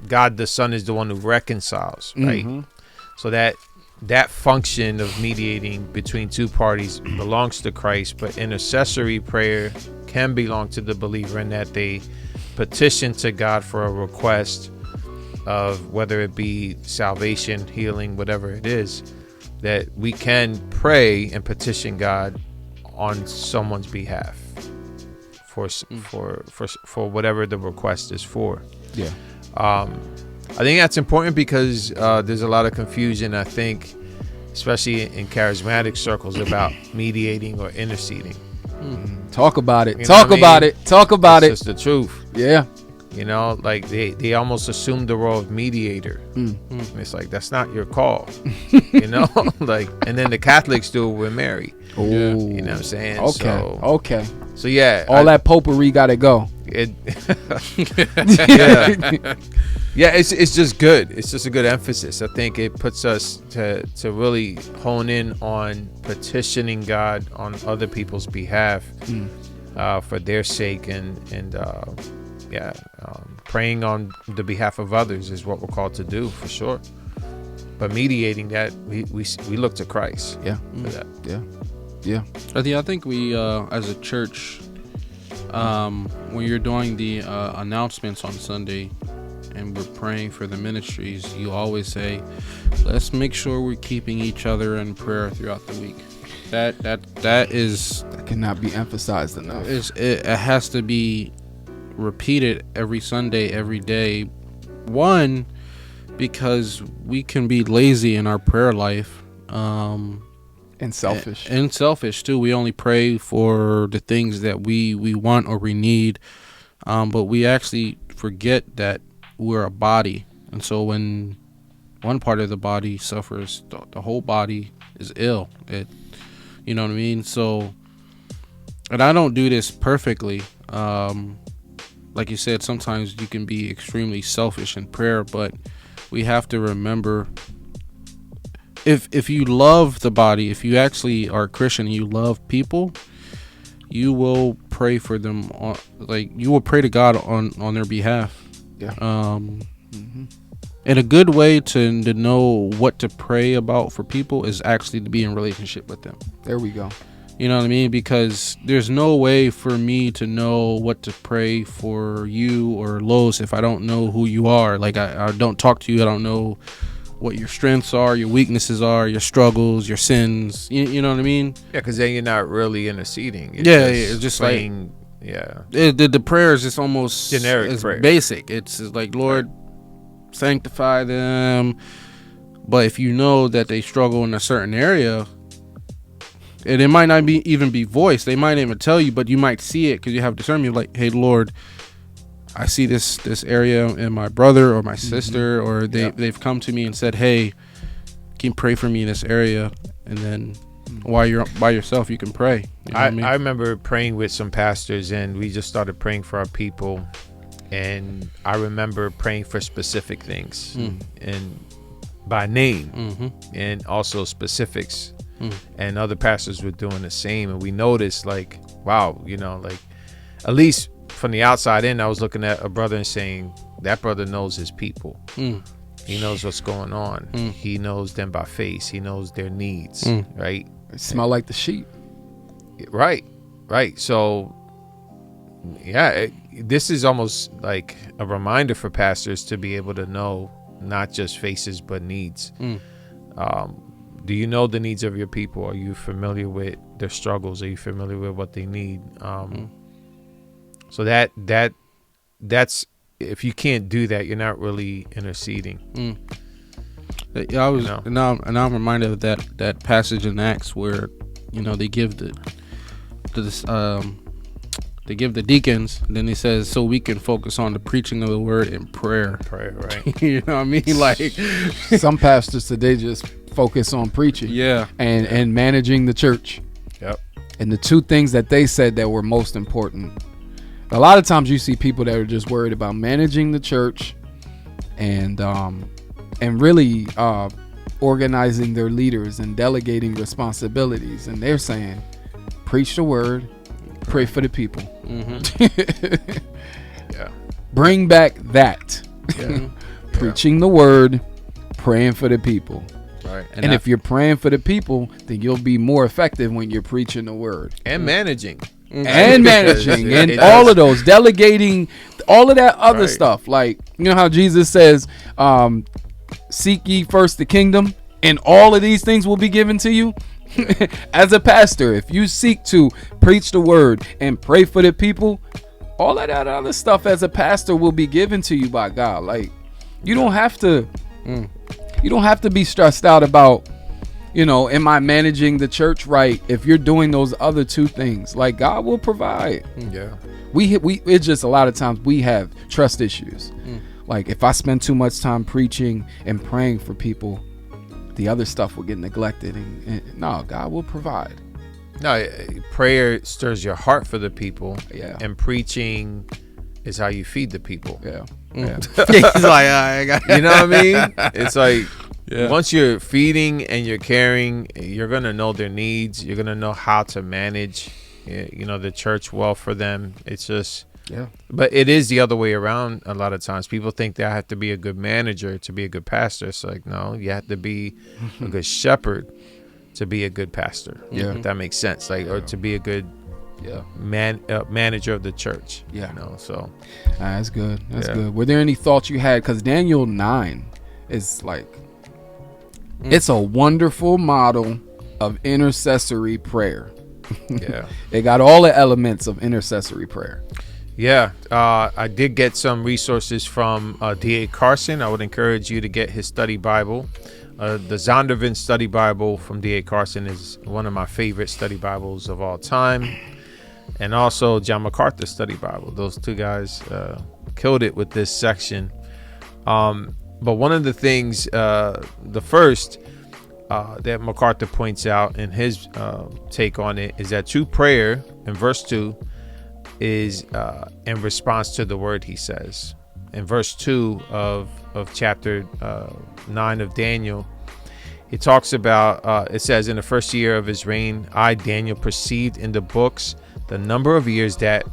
the Son is the one who reconciles, right? So that function of mediating between two parties belongs to Christ, but intercessory prayer can belong to the believer in that they petition to God for a request of whether it be salvation, healing, whatever it is, that we can pray and petition God on someone's behalf for whatever the request is for. Yeah. I think that's important because there's a lot of confusion, I think, especially in charismatic circles, about mediating or interceding. Talk about it. You know Talk what I about mean? it. Talk about It's it. just the truth. Yeah. Like they almost assume the role of mediator. And it's like, that's not your call. Like, and then the Catholics do it with Mary. Oh, You know what I'm saying? Okay. So yeah. That potpourri got to go. Yeah, it's just good. It's just a good emphasis. I think it puts us to really hone in on petitioning God on other people's behalf for their sake, and praying on the behalf of others is what we're called to do, for sure. But mediating, that we look to Christ. Yeah. For that. Yeah. I think we as a church, when you're doing the announcements on Sunday and we're praying for the ministries, you always say, let's make sure we're keeping each other in prayer throughout the week. That cannot be emphasized enough. It has to be repeated every Sunday, every day. One, because we can be lazy in our prayer life, and selfish. And selfish too. We only pray for the things that we want or we need, but we actually forget that we're a body, and so when one part of the body suffers, the whole body is ill. You know what I mean? So, and I don't do this perfectly. Like you said, sometimes you can be extremely selfish in prayer, but we have to remember, if you love the body, if you actually are a Christian and you love people, you will pray for them you will pray to God on their behalf. Yeah. And a good way to know what to pray about for people is actually to be in relationship with them. There we go. You know what I mean? Because there's no way for me to know what to pray for you or Los if I don't know who you are. Like I don't talk to you. I don't know what your strengths are, your weaknesses are, your struggles, your sins. You know what I mean? Yeah, because then you're not really interceding. It's just praying, the prayer is just almost generic. It's prayer. basic. It's like, Lord, sanctify them. But if you know that they struggle in a certain area, and it might not even be voiced, they might even tell you, but you might see it because you have discernment. Like, hey, Lord, I see this area in my brother or my sister, or they've come to me and said, hey, can you pray for me in this area? And then while you're by yourself, you can pray. You know what I mean? I remember praying with some pastors, and we just started praying for our people. And I remember praying for specific things and by name and also specifics. And other pastors were doing the same. And we noticed, like, wow, like at least from the outside in, I was looking at a brother and saying, that brother knows his people. He knows what's going on. He knows them by face. He knows their needs, right? They smell like the sheep. Right. So, this is almost like a reminder for pastors to be able to know not just faces, but needs. Do you know the needs of your people? Are you familiar with their struggles? Are you familiar with what they need? So that's if you can't do that, you're not really interceding. Yeah, now I'm reminded of that passage in Acts where they give the deacons, and then he says, so we can focus on the preaching of the word and prayer. Prayer, right? You know what I mean? Like some pastors today just focus on preaching, and managing the church. Yep. And the two things that they said that were most important. A lot of times you see people that are just worried about managing the church and really organizing their leaders and delegating responsibilities. And they're saying, preach the word, pray for the people. Bring back that. Preaching the word, praying for the people. Right. And if you're praying for the people, then you'll be more effective when you're preaching the word. And managing. And managing and all of those, delegating, all of that other stuff. Like, how Jesus says, seek ye first the kingdom and all of these things will be given to you. As a pastor, if you seek to preach the word and pray for the people, all of that other stuff as a pastor will be given to you by God. Like, you don't have to be stressed out about, am I managing the church right? If you're doing those other two things, like, God will provide. Yeah. It's just a lot of times we have trust issues. Like, if I spend too much time preaching and praying for people, the other stuff will get neglected. And no, God will provide. No, prayer stirs your heart for the people. Yeah. And preaching is how you feed the people. Yeah. He's like, I got you know what I mean? It's like, once you're feeding and you're caring, you're going to know their needs. You're going to know how to manage, the church well for them. It's just, but it is the other way around. A lot of times people think that I have to be a good manager to be a good pastor. It's like, no, you have to be a good shepherd to be a good pastor. Yeah. If that makes sense. Like, or to be a good manager of the church. So that's good. That's good. Were there any thoughts you had? Because Daniel 9 is like, it's a wonderful model of intercessory prayer. It got all the elements of intercessory prayer. I did get some resources from D.A. Carson. I would encourage you to get his study Bible. The Zondervan study Bible from D.A. Carson is one of my favorite study Bibles of all time. And also John MacArthur's study Bible. Those two guys killed it with this section. But one of the things, the first that MacArthur points out in his take on it is that true prayer in verse 2 is in response to the word he says. In verse 2 of chapter 9 of Daniel, it talks about, it says, in the first year of his reign, I, Daniel, perceived in the books the number of years that,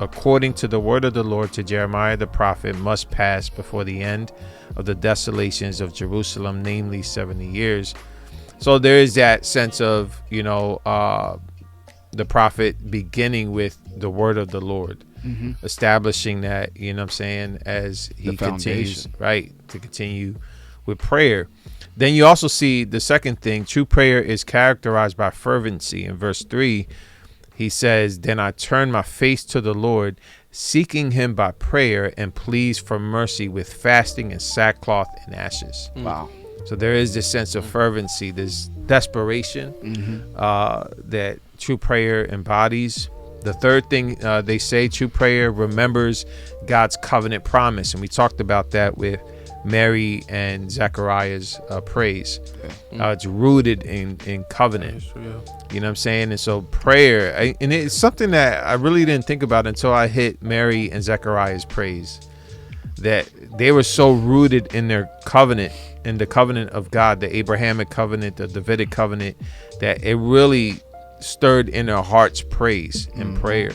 according to the word of the Lord to Jeremiah the prophet, must pass before the end of the desolations of Jerusalem, namely 70 years. So there is that sense of, the prophet beginning with the word of the Lord, establishing that, as he continues, to continue with prayer. Then you also see the second thing, true prayer is characterized by fervency. In verse 3, he says, then I turn my face to the Lord, seeking him by prayer and pleas for mercy with fasting and sackcloth and ashes. Wow. So there is this sense of fervency, this desperation that true prayer embodies. The third thing they say, true prayer remembers God's covenant promise. And we talked about that with Mary and Zechariah's praise. It's rooted in covenant. You know what I'm saying? And so prayer, and it's something that I really didn't think about until I hit Mary and Zechariah's praise, that they were so rooted in their covenant, in the covenant of God, the Abrahamic covenant, the Davidic covenant, that it really stirred in their hearts praise and prayer.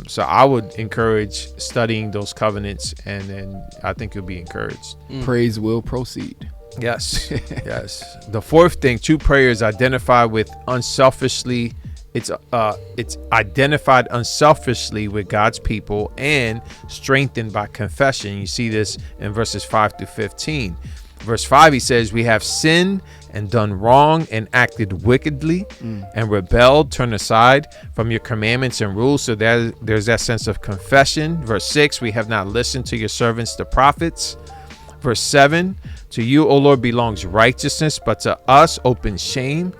So I would encourage studying those covenants, and then I think you'll be encouraged. Praise will proceed. Yes. Yes. The fourth thing, true prayer is identified with unselfishly. It's identified unselfishly with God's people and strengthened by confession. You see this in verses 5 through 15. Verse 5, he says, we have sinned and done wrong and acted wickedly and rebelled, turned aside from your commandments and rules. So there's that sense of confession. Verse 6, we have not listened to your servants, the prophets. Verse 7, to you, O Lord, belongs righteousness, but to us open shame,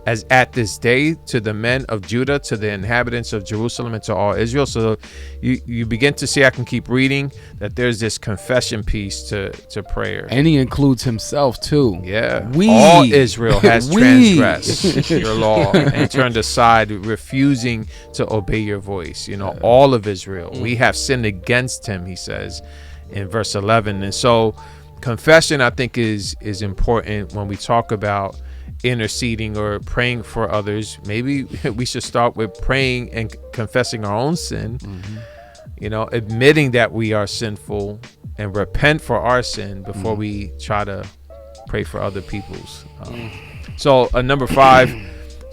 as at this day to the men of Judah, to the inhabitants of Jerusalem, and to all Israel. So you begin to see, I can keep reading, that there's this confession piece to prayer. And he includes himself too. Yeah. All Israel has transgressed your law and turned aside, refusing to obey your voice. All of Israel. We have sinned against him, he says in verse 11. And so confession, I think, is important when we talk about interceding or praying for others. Maybe we should start with praying and confessing our own sin, admitting that we are sinful and repent for our sin before we try to pray for other people's. So number 5,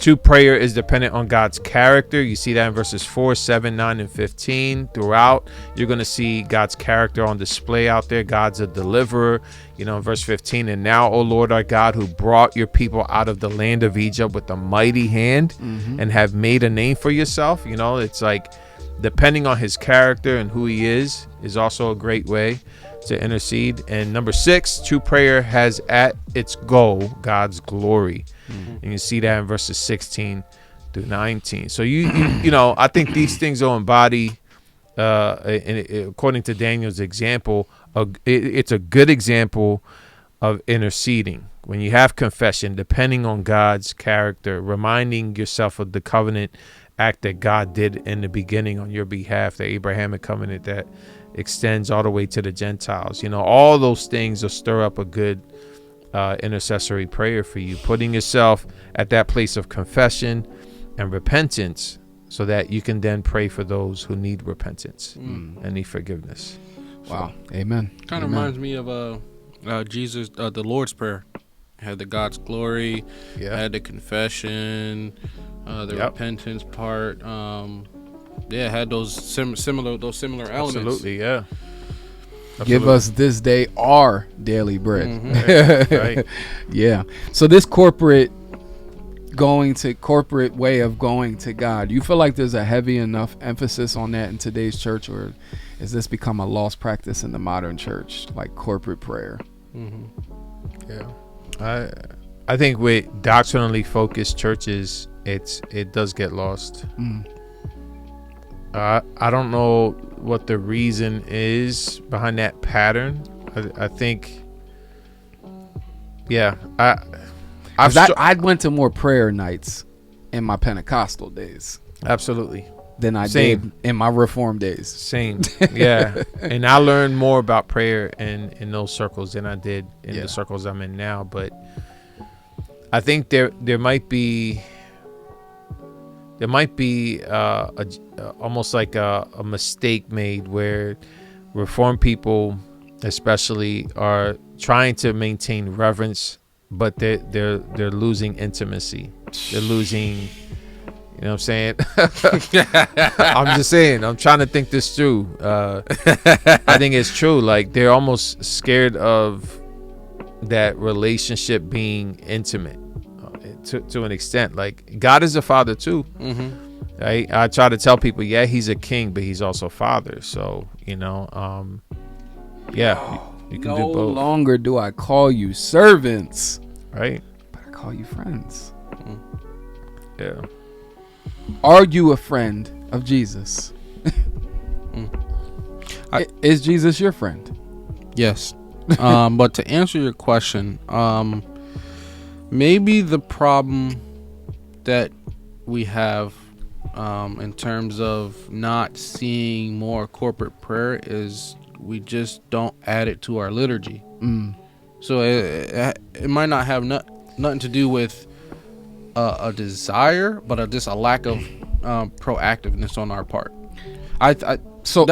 true prayer is dependent on God's character. You see that in verses 4, 7, 9, and 15. Throughout, you're going to see God's character on display out there. God's a deliverer. In verse 15, and now, O Lord our God, who brought your people out of the land of Egypt with a mighty hand and have made a name for yourself. It's like depending on his character and who he is also a great way to intercede. And number 6, true prayer has at its goal God's glory. And you see that in verses 16 through 19. So I think these things will embody, according to Daniel's example, it's a good example of interceding. When you have confession, depending on God's character, reminding yourself of the covenant act that God did in the beginning on your behalf, the Abrahamic covenant that extends all the way to the Gentiles. All those things will stir up a good intercessory prayer for you, putting yourself at that place of confession and repentance so that you can then pray for those who need repentance and need forgiveness. Wow. Amen. Kind of reminds me of Jesus, the Lord's Prayer. Had the God's glory, had the confession, the repentance part. Had those similar elements. Absolutely, yeah. Give us this day our daily bread. Right. Yeah. So this corporate way of going to God, you feel like there's a heavy enough emphasis on that in today's church, or has this become a lost practice in the modern church, like corporate prayer? Yeah. I think with doctrinally focused churches, it does get lost. I don't know what the reason is behind that pattern. I think, I went to more prayer nights in my Pentecostal days. Absolutely. Than I did in my Reformed days. Same. Yeah. And I learned more about prayer in those circles than I did in the circles I'm in now. But I think there might be there might be almost like a mistake made where Reformed people, especially, are trying to maintain reverence, but they're losing intimacy. They're losing. You know what I'm saying? I'm just saying. I'm trying to think this through. I think it's true. Like, they're almost scared of that relationship being intimate to an extent. Like, God is a father too. Mm-hmm. Right? I try to tell people, yeah, he's a king, but he's also father. So, you know, yeah, you can do both. No longer do I call you servants, right? But I call you friends. Yeah. Are you a friend of Jesus? Is Jesus your friend? Yes. But to answer your question, maybe the problem that we have in terms of not seeing more corporate prayer is we just don't add it to our liturgy. So it might not have nothing to do with a desire, but just a lack of proactiveness on our part. So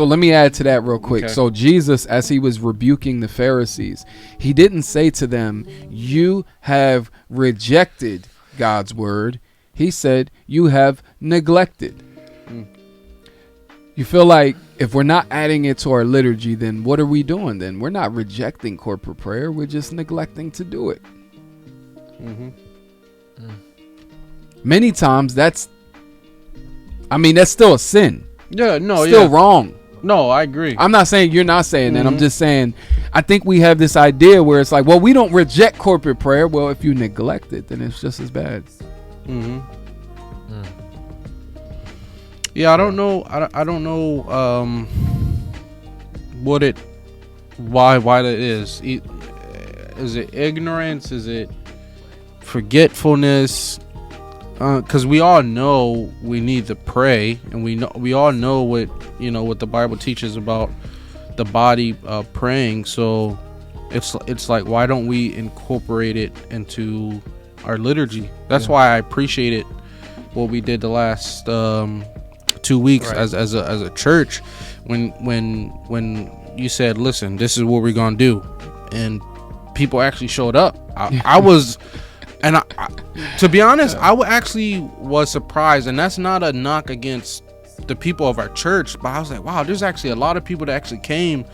let me add to that real quick. Okay. So Jesus, as he was rebuking the Pharisees, he didn't say to them, "You have rejected God's word." He said, "You have neglected." You feel like if we're not adding it to our liturgy, then what are we doing? Then we're not rejecting corporate prayer. We're just neglecting to do it. Many times that's still a sin. Yeah, no, Still wrong. No, I agree. I'm not saying you're not saying that. I'm just saying I think we have this idea where it's like, well, we don't reject corporate prayer. Well, if you neglect it, then it's just as bad. Yeah, I don't know. I don't know why that is. Is it ignorance? Is it forgetfulness? Because we all know we need to pray, and we all know what the Bible teaches about the body praying. So it's like, why don't we incorporate it into our liturgy? That's why I appreciated what we did the last 2 weeks as a church when you said, listen, this is what we're gonna do, and people actually showed up. I was. And to be honest, I was surprised, and that's not a knock against the people of our church, but I was like, wow, there's actually a lot of people that actually came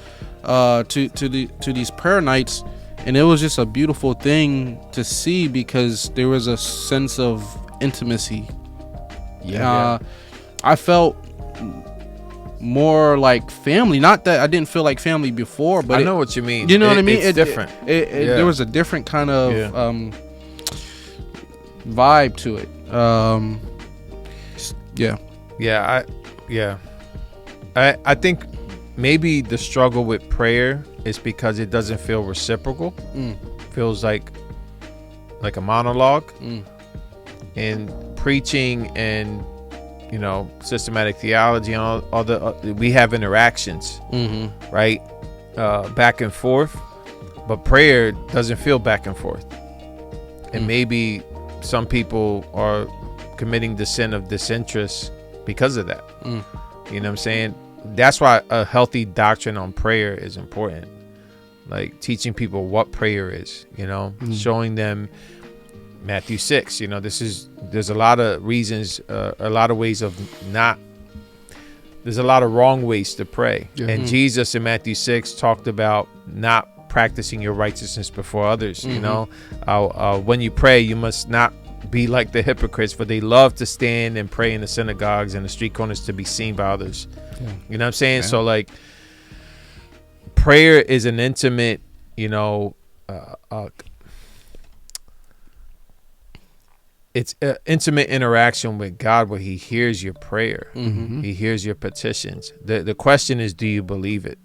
to these prayer nights, and it was just a beautiful thing to see because there was a sense of intimacy. I felt more like family. Not that I didn't feel like family before, but I know what you mean. You know what I mean? It's different. There was a different kind of vibe to it. I think maybe the struggle with prayer is because it doesn't feel reciprocal. Feels like a monologue. And preaching and systematic theology and all the we have interactions, right, back and forth, but prayer doesn't feel back and forth. And maybe some people are committing the sin of disinterest because of that. You know what I'm saying? That's why a healthy doctrine on prayer is important. Like teaching people what prayer is, showing them Matthew 6. There's a lot of reasons, a lot of ways of there's a lot of wrong ways to pray. And Jesus in Matthew 6 talked about not practicing your righteousness before others. When you pray, you must not be like the hypocrites, for they love to stand and pray in the synagogues and the street corners to be seen by others. You know what I'm saying? So like prayer is an intimate, it's an intimate interaction with God where he hears your prayer. He hears your petitions. The question is, do you believe it?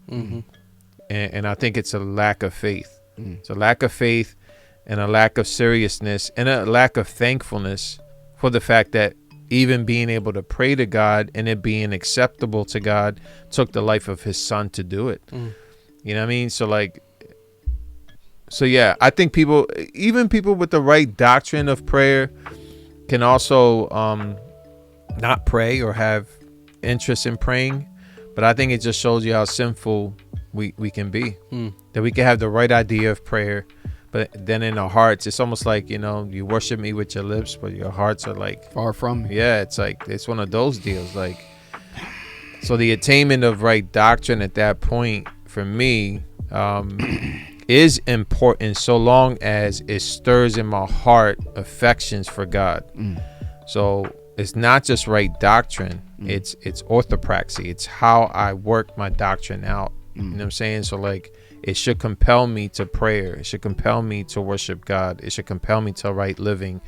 And I think it's a lack of faith. It's a lack of faith and a lack of seriousness and a lack of thankfulness for the fact that even being able to pray to God and it being acceptable to God took the life of his son to do it. You know what I mean? So yeah, I think even people with the right doctrine of prayer can also not pray or have interest in praying, but I think it just shows you how sinful we can be. That we can have the right idea of prayer, but then in our hearts, it's almost like, you worship me with your lips, but your hearts are like far from me. Yeah, it's like it's one of those deals. Like, so the attainment of right doctrine at that point for me is important, so long as it stirs in my heart affections for God. So it's not just right doctrine, it's orthopraxy. It's how I work my doctrine out. You know what I'm saying? So like, it should compel me to prayer. It should compel me to worship God. It should compel me to right living.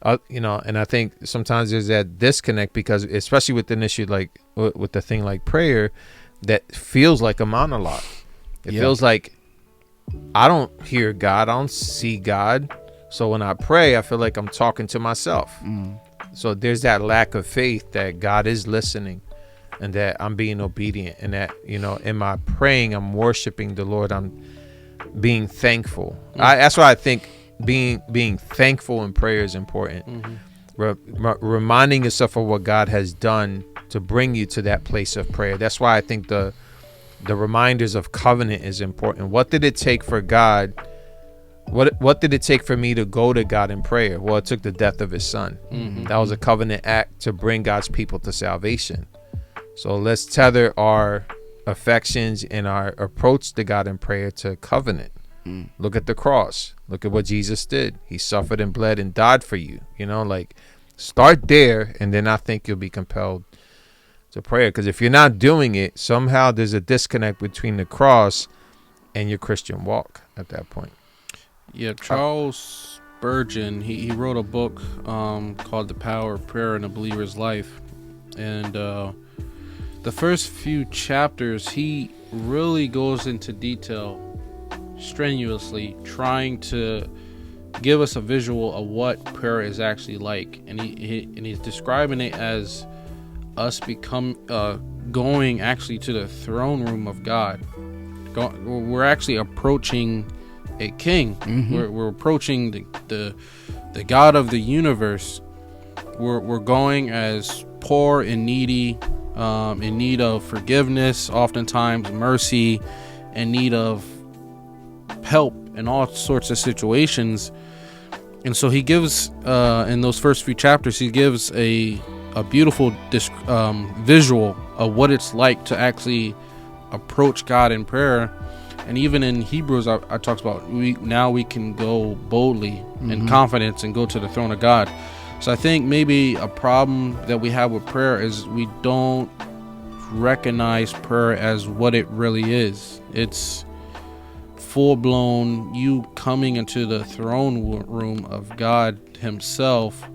And I think sometimes there's that disconnect, because especially with an issue like with the thing like prayer, that feels like a monologue. It feels like I don't hear God. I don't see God. So when I pray, I feel like I'm talking to myself. So there's that lack of faith that God is listening and that I'm being obedient, and that, in my praying, I'm worshiping the Lord. I'm being thankful. That's why I think being thankful in prayer is important. Reminding yourself of what God has done to bring you to that place of prayer. That's why I think the reminders of covenant is important. What did it take for God? What did it take for me to go to God in prayer? Well, it took the death of his son. That was a covenant act to bring God's people to salvation. So let's tether our affections and our approach to God in prayer to covenant. Look at the cross. Look at what Jesus did. He suffered and bled and died for you. Start there, and then I think you'll be compelled to prayer. Because if you're not doing it, somehow there's a disconnect between the cross and your Christian walk at that point. Yeah, Charles Spurgeon, he wrote a book called The Power of Prayer in a Believer's Life. And the first few chapters, he really goes into detail, strenuously trying to give us a visual of what prayer is actually like. And he's describing it as us going actually to the throne room of God. We're actually approaching a king. We're approaching the God of the universe. We're going as poor and needy, in need of forgiveness, oftentimes mercy, in need of help in all sorts of situations. And so he gives, in those first few chapters, he gives a beautiful visual of what it's like to actually approach God in prayer. And even in Hebrews, I talks about we can go boldly in confidence and go to the throne of God. So I think maybe a problem that we have with prayer is we don't recognize prayer as what it really is. It's full-blown you coming into the throne room of God himself,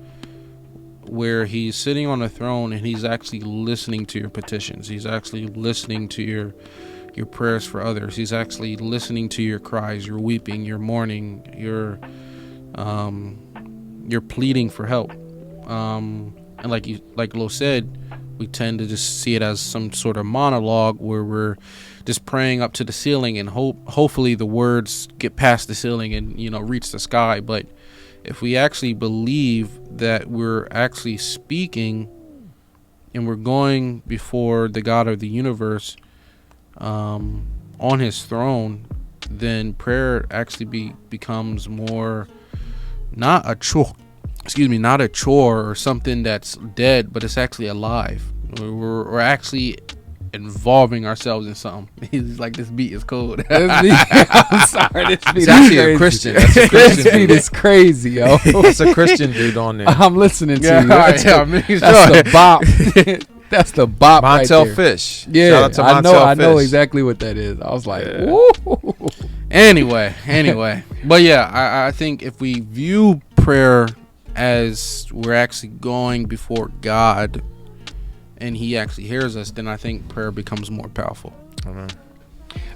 where he's sitting on a throne and he's actually listening to your petitions. He's actually listening to your prayers for others. He's actually listening to your cries, your weeping, your mourning, your pleading for help. And like Lo said, we tend to just see it as some sort of monologue where we're just praying up to the ceiling and hopefully the words get past the ceiling and reach the sky. But if we actually believe that we're actually speaking and we're going before the God of the universe on his throne, then prayer actually becomes more not a chore or something that's dead, but it's actually alive. We're actually involving ourselves in something. He's like, this beat is cold. I'm sorry, this beat is actually a Christian. That's a Christian this beat is crazy, yo. It's a Christian dude on there. I'm listening to you. That's the bop. That's the bop Montel right there. Fish. Yeah, shout out to Montel I know Fish. exactly what that is. I was like, yeah. Woo. Anyway. But yeah, I think if we view prayer as we're actually going before God and he actually hears us, then I think prayer becomes more powerful.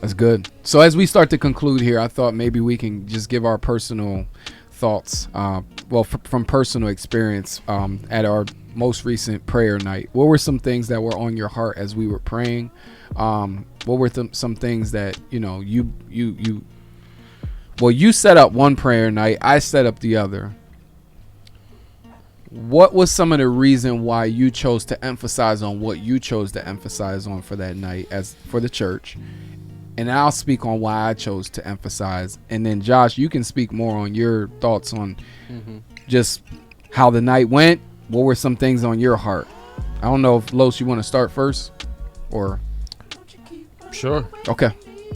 That's good. So as we start to conclude here, I thought maybe we can just give our personal thoughts, from personal experience at our most recent prayer night. What were some things that were on your heart as we were praying? What were some things that you set up one prayer night, I set up the other. what was some of the reason why you chose to emphasize on what you chose to emphasize on for that night as for the church? And I'll speak on why I chose to emphasize. And then Josh, you can speak more on your thoughts on just how the night went. What were some things on your heart? I don't know if Los, you want to start first or. Sure. Okay.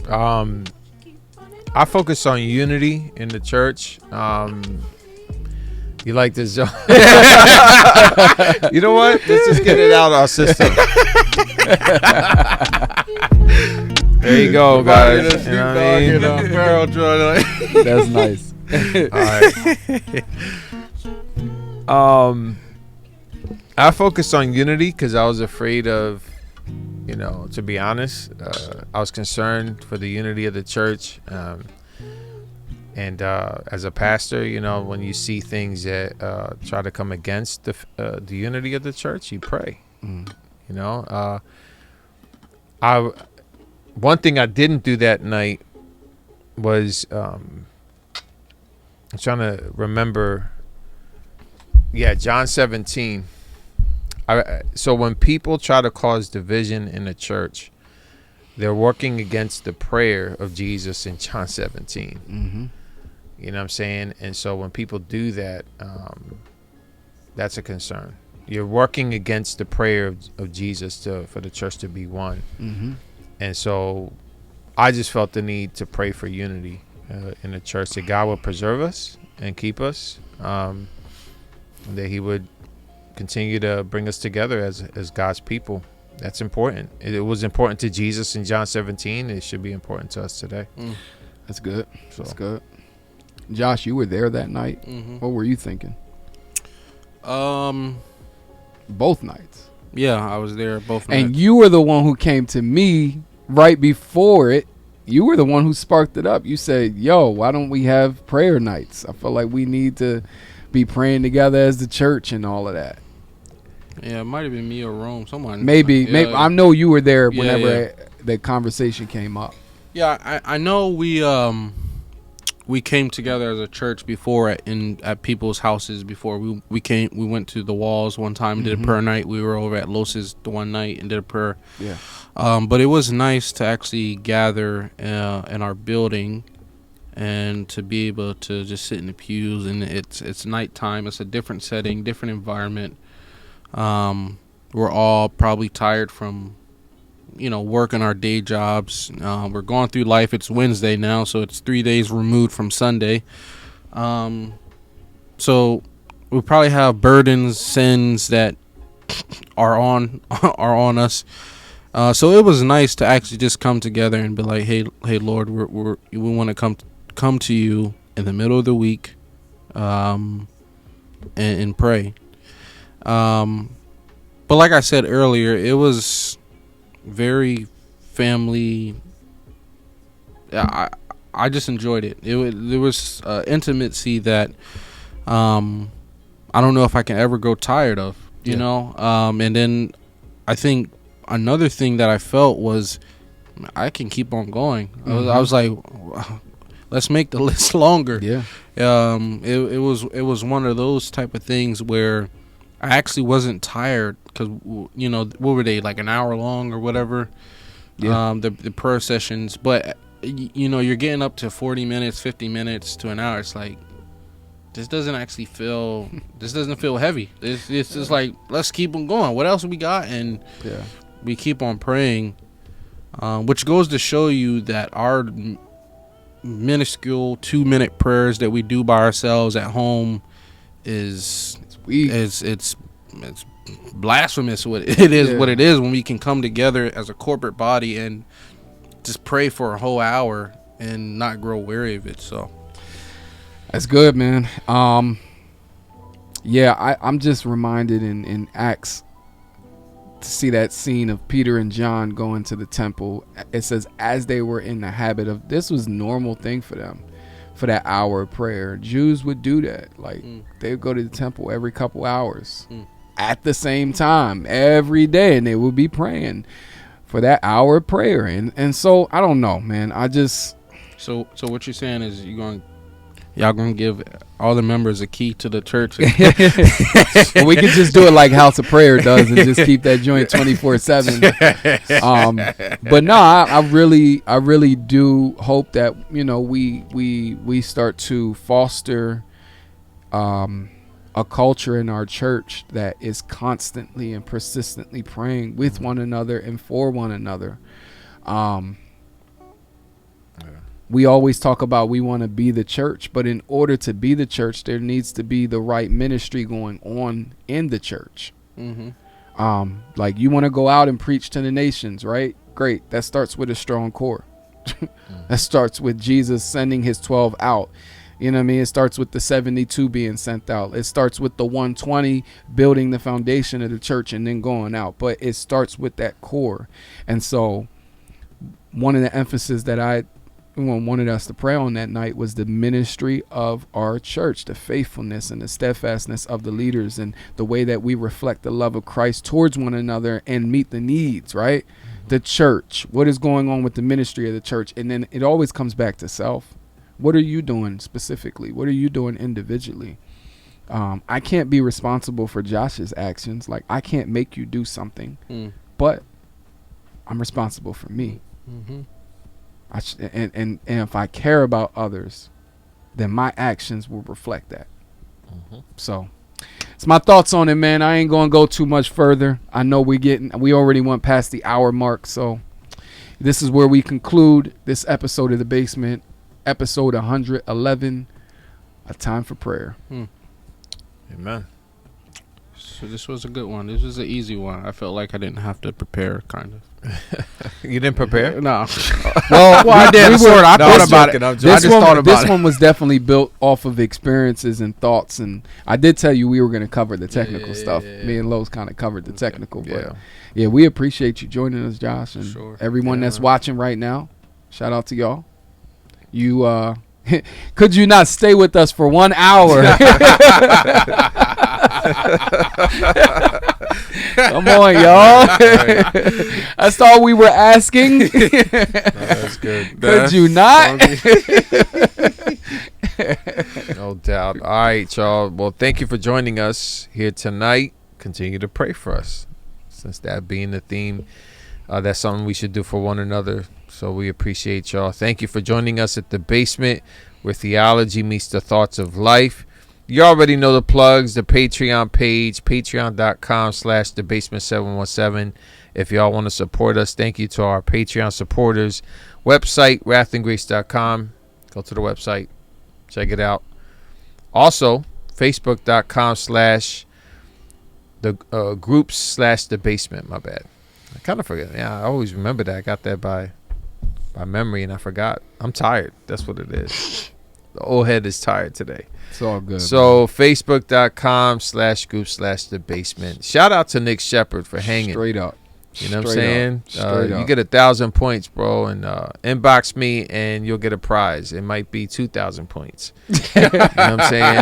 I focus on unity in the church. You like this? You know what? Let's just get it out of our system. There you go, guys. You know what I mean? That's nice. All right. I focused on unity because I was afraid of, to be honest, I was concerned for the unity of the church. And as a pastor, when you see things that try to come against the unity of the church, you pray. One thing I didn't do that night was I'm trying to remember. Yeah, John 17. So when people try to cause division in the church, they're working against the prayer of Jesus in John 17. Mm-hmm. You know what I'm saying? And so when people do that, that's a concern. You're working against the prayer of Jesus for the church to be one. Mm-hmm. And so I just felt the need to pray for unity in the church, that God would preserve us and keep us, that he would continue to bring us together as God's people. That's important. It was important to Jesus in John 17. It should be important to us today. That's good. That's good. Josh, you were there that night. Mm-hmm. What were you thinking? Both nights. Yeah, I was there both nights. And you were the one who came to me right before it. You were the one who sparked it up. You said, yo, why don't we have prayer nights? I feel like we need to be praying together as the church and all of that. Yeah, it might have been me or Rome. Someone. Maybe. I know you were there whenever Yeah. the conversation came up. Yeah, I know we came together as a church before at people's houses before. We went to the Walls one time, did a prayer night. We were over at Los's the one night and did a prayer. Yeah. But it was nice to actually gather in our building and to be able to just sit in the pews, and it's nighttime. It's a different setting, different environment. We're all probably tired from working our day jobs. We're going through life. It's Wednesday now, so it's 3 days removed from Sunday. So we probably have burdens, sins that are on us. So it was nice to actually just come together and be like, hey Lord, we want to come to you in the middle of the week, and pray. But like I said earlier, it was very family. I just enjoyed it. There was intimacy that I don't know if I can ever grow tired of, you know. And then I think another thing that I felt was I can keep on going. I was like, let's make the list longer. Yeah. It was one of those type of things where I actually wasn't tired because, what were they, like an hour long or whatever? Yeah. The prayer sessions. But, you're getting up to 40 minutes, 50 minutes to an hour. It's like, this doesn't feel heavy. It's just like, let's keep on going. What else we got? And we keep on praying, which goes to show you that our minuscule 2-minute prayers that we do by ourselves at home it's blasphemous. What it is when we can come together as a corporate body and just pray for a whole hour and not grow weary of it. So that's good, man. I'm just reminded in Acts to see that scene of Peter and John going to the temple. It says as they were in the habit of, this was a normal thing for them, for that hour of prayer. Jews would do that. Like they would go to the temple every couple hours at the same time every day, and they would be praying for that hour of prayer. And so I don't know, man. So what you're saying is you're Y'all gonna give all the members a key to the church? Well, we can just do it like House of Prayer does and just keep that joint 24/7. But no, I really do hope that, you know, we start to foster a culture in our church that is constantly and persistently praying with one another and for one another. We always talk about we want to be the church, but in order to be the church, there needs to be the right ministry going on in the church. Mm-hmm. Like, you want to go out and preach to the nations, right? Great. That starts with a strong core. That starts with Jesus sending his 12 out. You know what I mean? It starts with the 72 being sent out. It starts with the 120 building the foundation of the church and then going out. But it starts with that core. And so one of the emphasis that I wanted us to pray on that night was the ministry of our church, the faithfulness and the steadfastness of the leaders, and the way that we reflect the love of Christ towards one another and meet the needs, right? Mm-hmm. The church, what is going on with the ministry of the church? And then it always comes back to self. What are you doing specifically? What are you doing individually? I can't be responsible for Josh's actions. Like, I can't make you do something, but I'm responsible for me. Mm-hmm. And if I care about others, then my actions will reflect that. Mm-hmm. So it's my thoughts on it, man. I ain't gonna go too much further. I know we already went past the hour mark, so this is where we conclude this episode of The Basement, episode 111, A Time for Prayer. Amen. So this was a good one. This was an easy one. I felt like I didn't have to prepare, kind of. You didn't prepare? No. Well, I did. I thought about it. This one was definitely built off of experiences and thoughts. And I did tell you we were going to cover the technical stuff. Me and Lowe's kind of covered the technical. But yeah, we appreciate you joining us, Josh. And everyone that's watching right now, shout out to y'all. You could you not stay with us for 1 hour? Come on, y'all. That's all we were asking. No, that's good. Could you not? No doubt. All right, y'all. Well, thank you for joining us here tonight. Continue to pray for us, since that being the theme. That's something we should do for one another. So we appreciate y'all. Thank you for joining us at The Basement, where theology meets the thoughts of life. You already know the plugs, the Patreon page, patreon.com/thebasement717. If y'all want to support us, thank you to our Patreon supporters. Website, wrathandgrace.com. Go to the website. Check it out. Also, facebook.com/the groups/the basement. My bad. I kind of forget. Yeah, I always remember that. I got that by memory, and I forgot. I'm tired. That's what it is. The old head is tired today. It's all good. So facebook.com/group/the basement. Shout out to Nick Shepard for hanging. Straight up. You know what I'm saying? You get 1,000 points, bro, and inbox me and you'll get a prize. It might be 2,000 points. You know what I'm saying?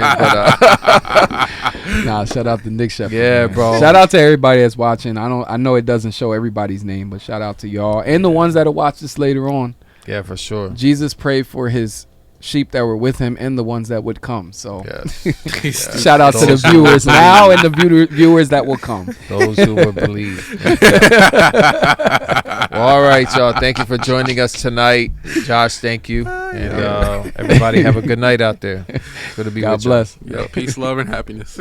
But shout out to Nick Shepard. Yeah, man. Bro. Shout out to everybody that's watching. I know it doesn't show everybody's name, but shout out to y'all and the ones that'll watch this later on. Yeah, for sure. Jesus prayed for his sheep that were with him and the ones that would come. So yes. Shout out to the viewers now and the viewers that will come. Those who will believe. Well, all right, y'all. Thank you for joining us tonight. Josh, thank you. And everybody have a good night out there. Good to be God with you. bless. Peace, love, and happiness.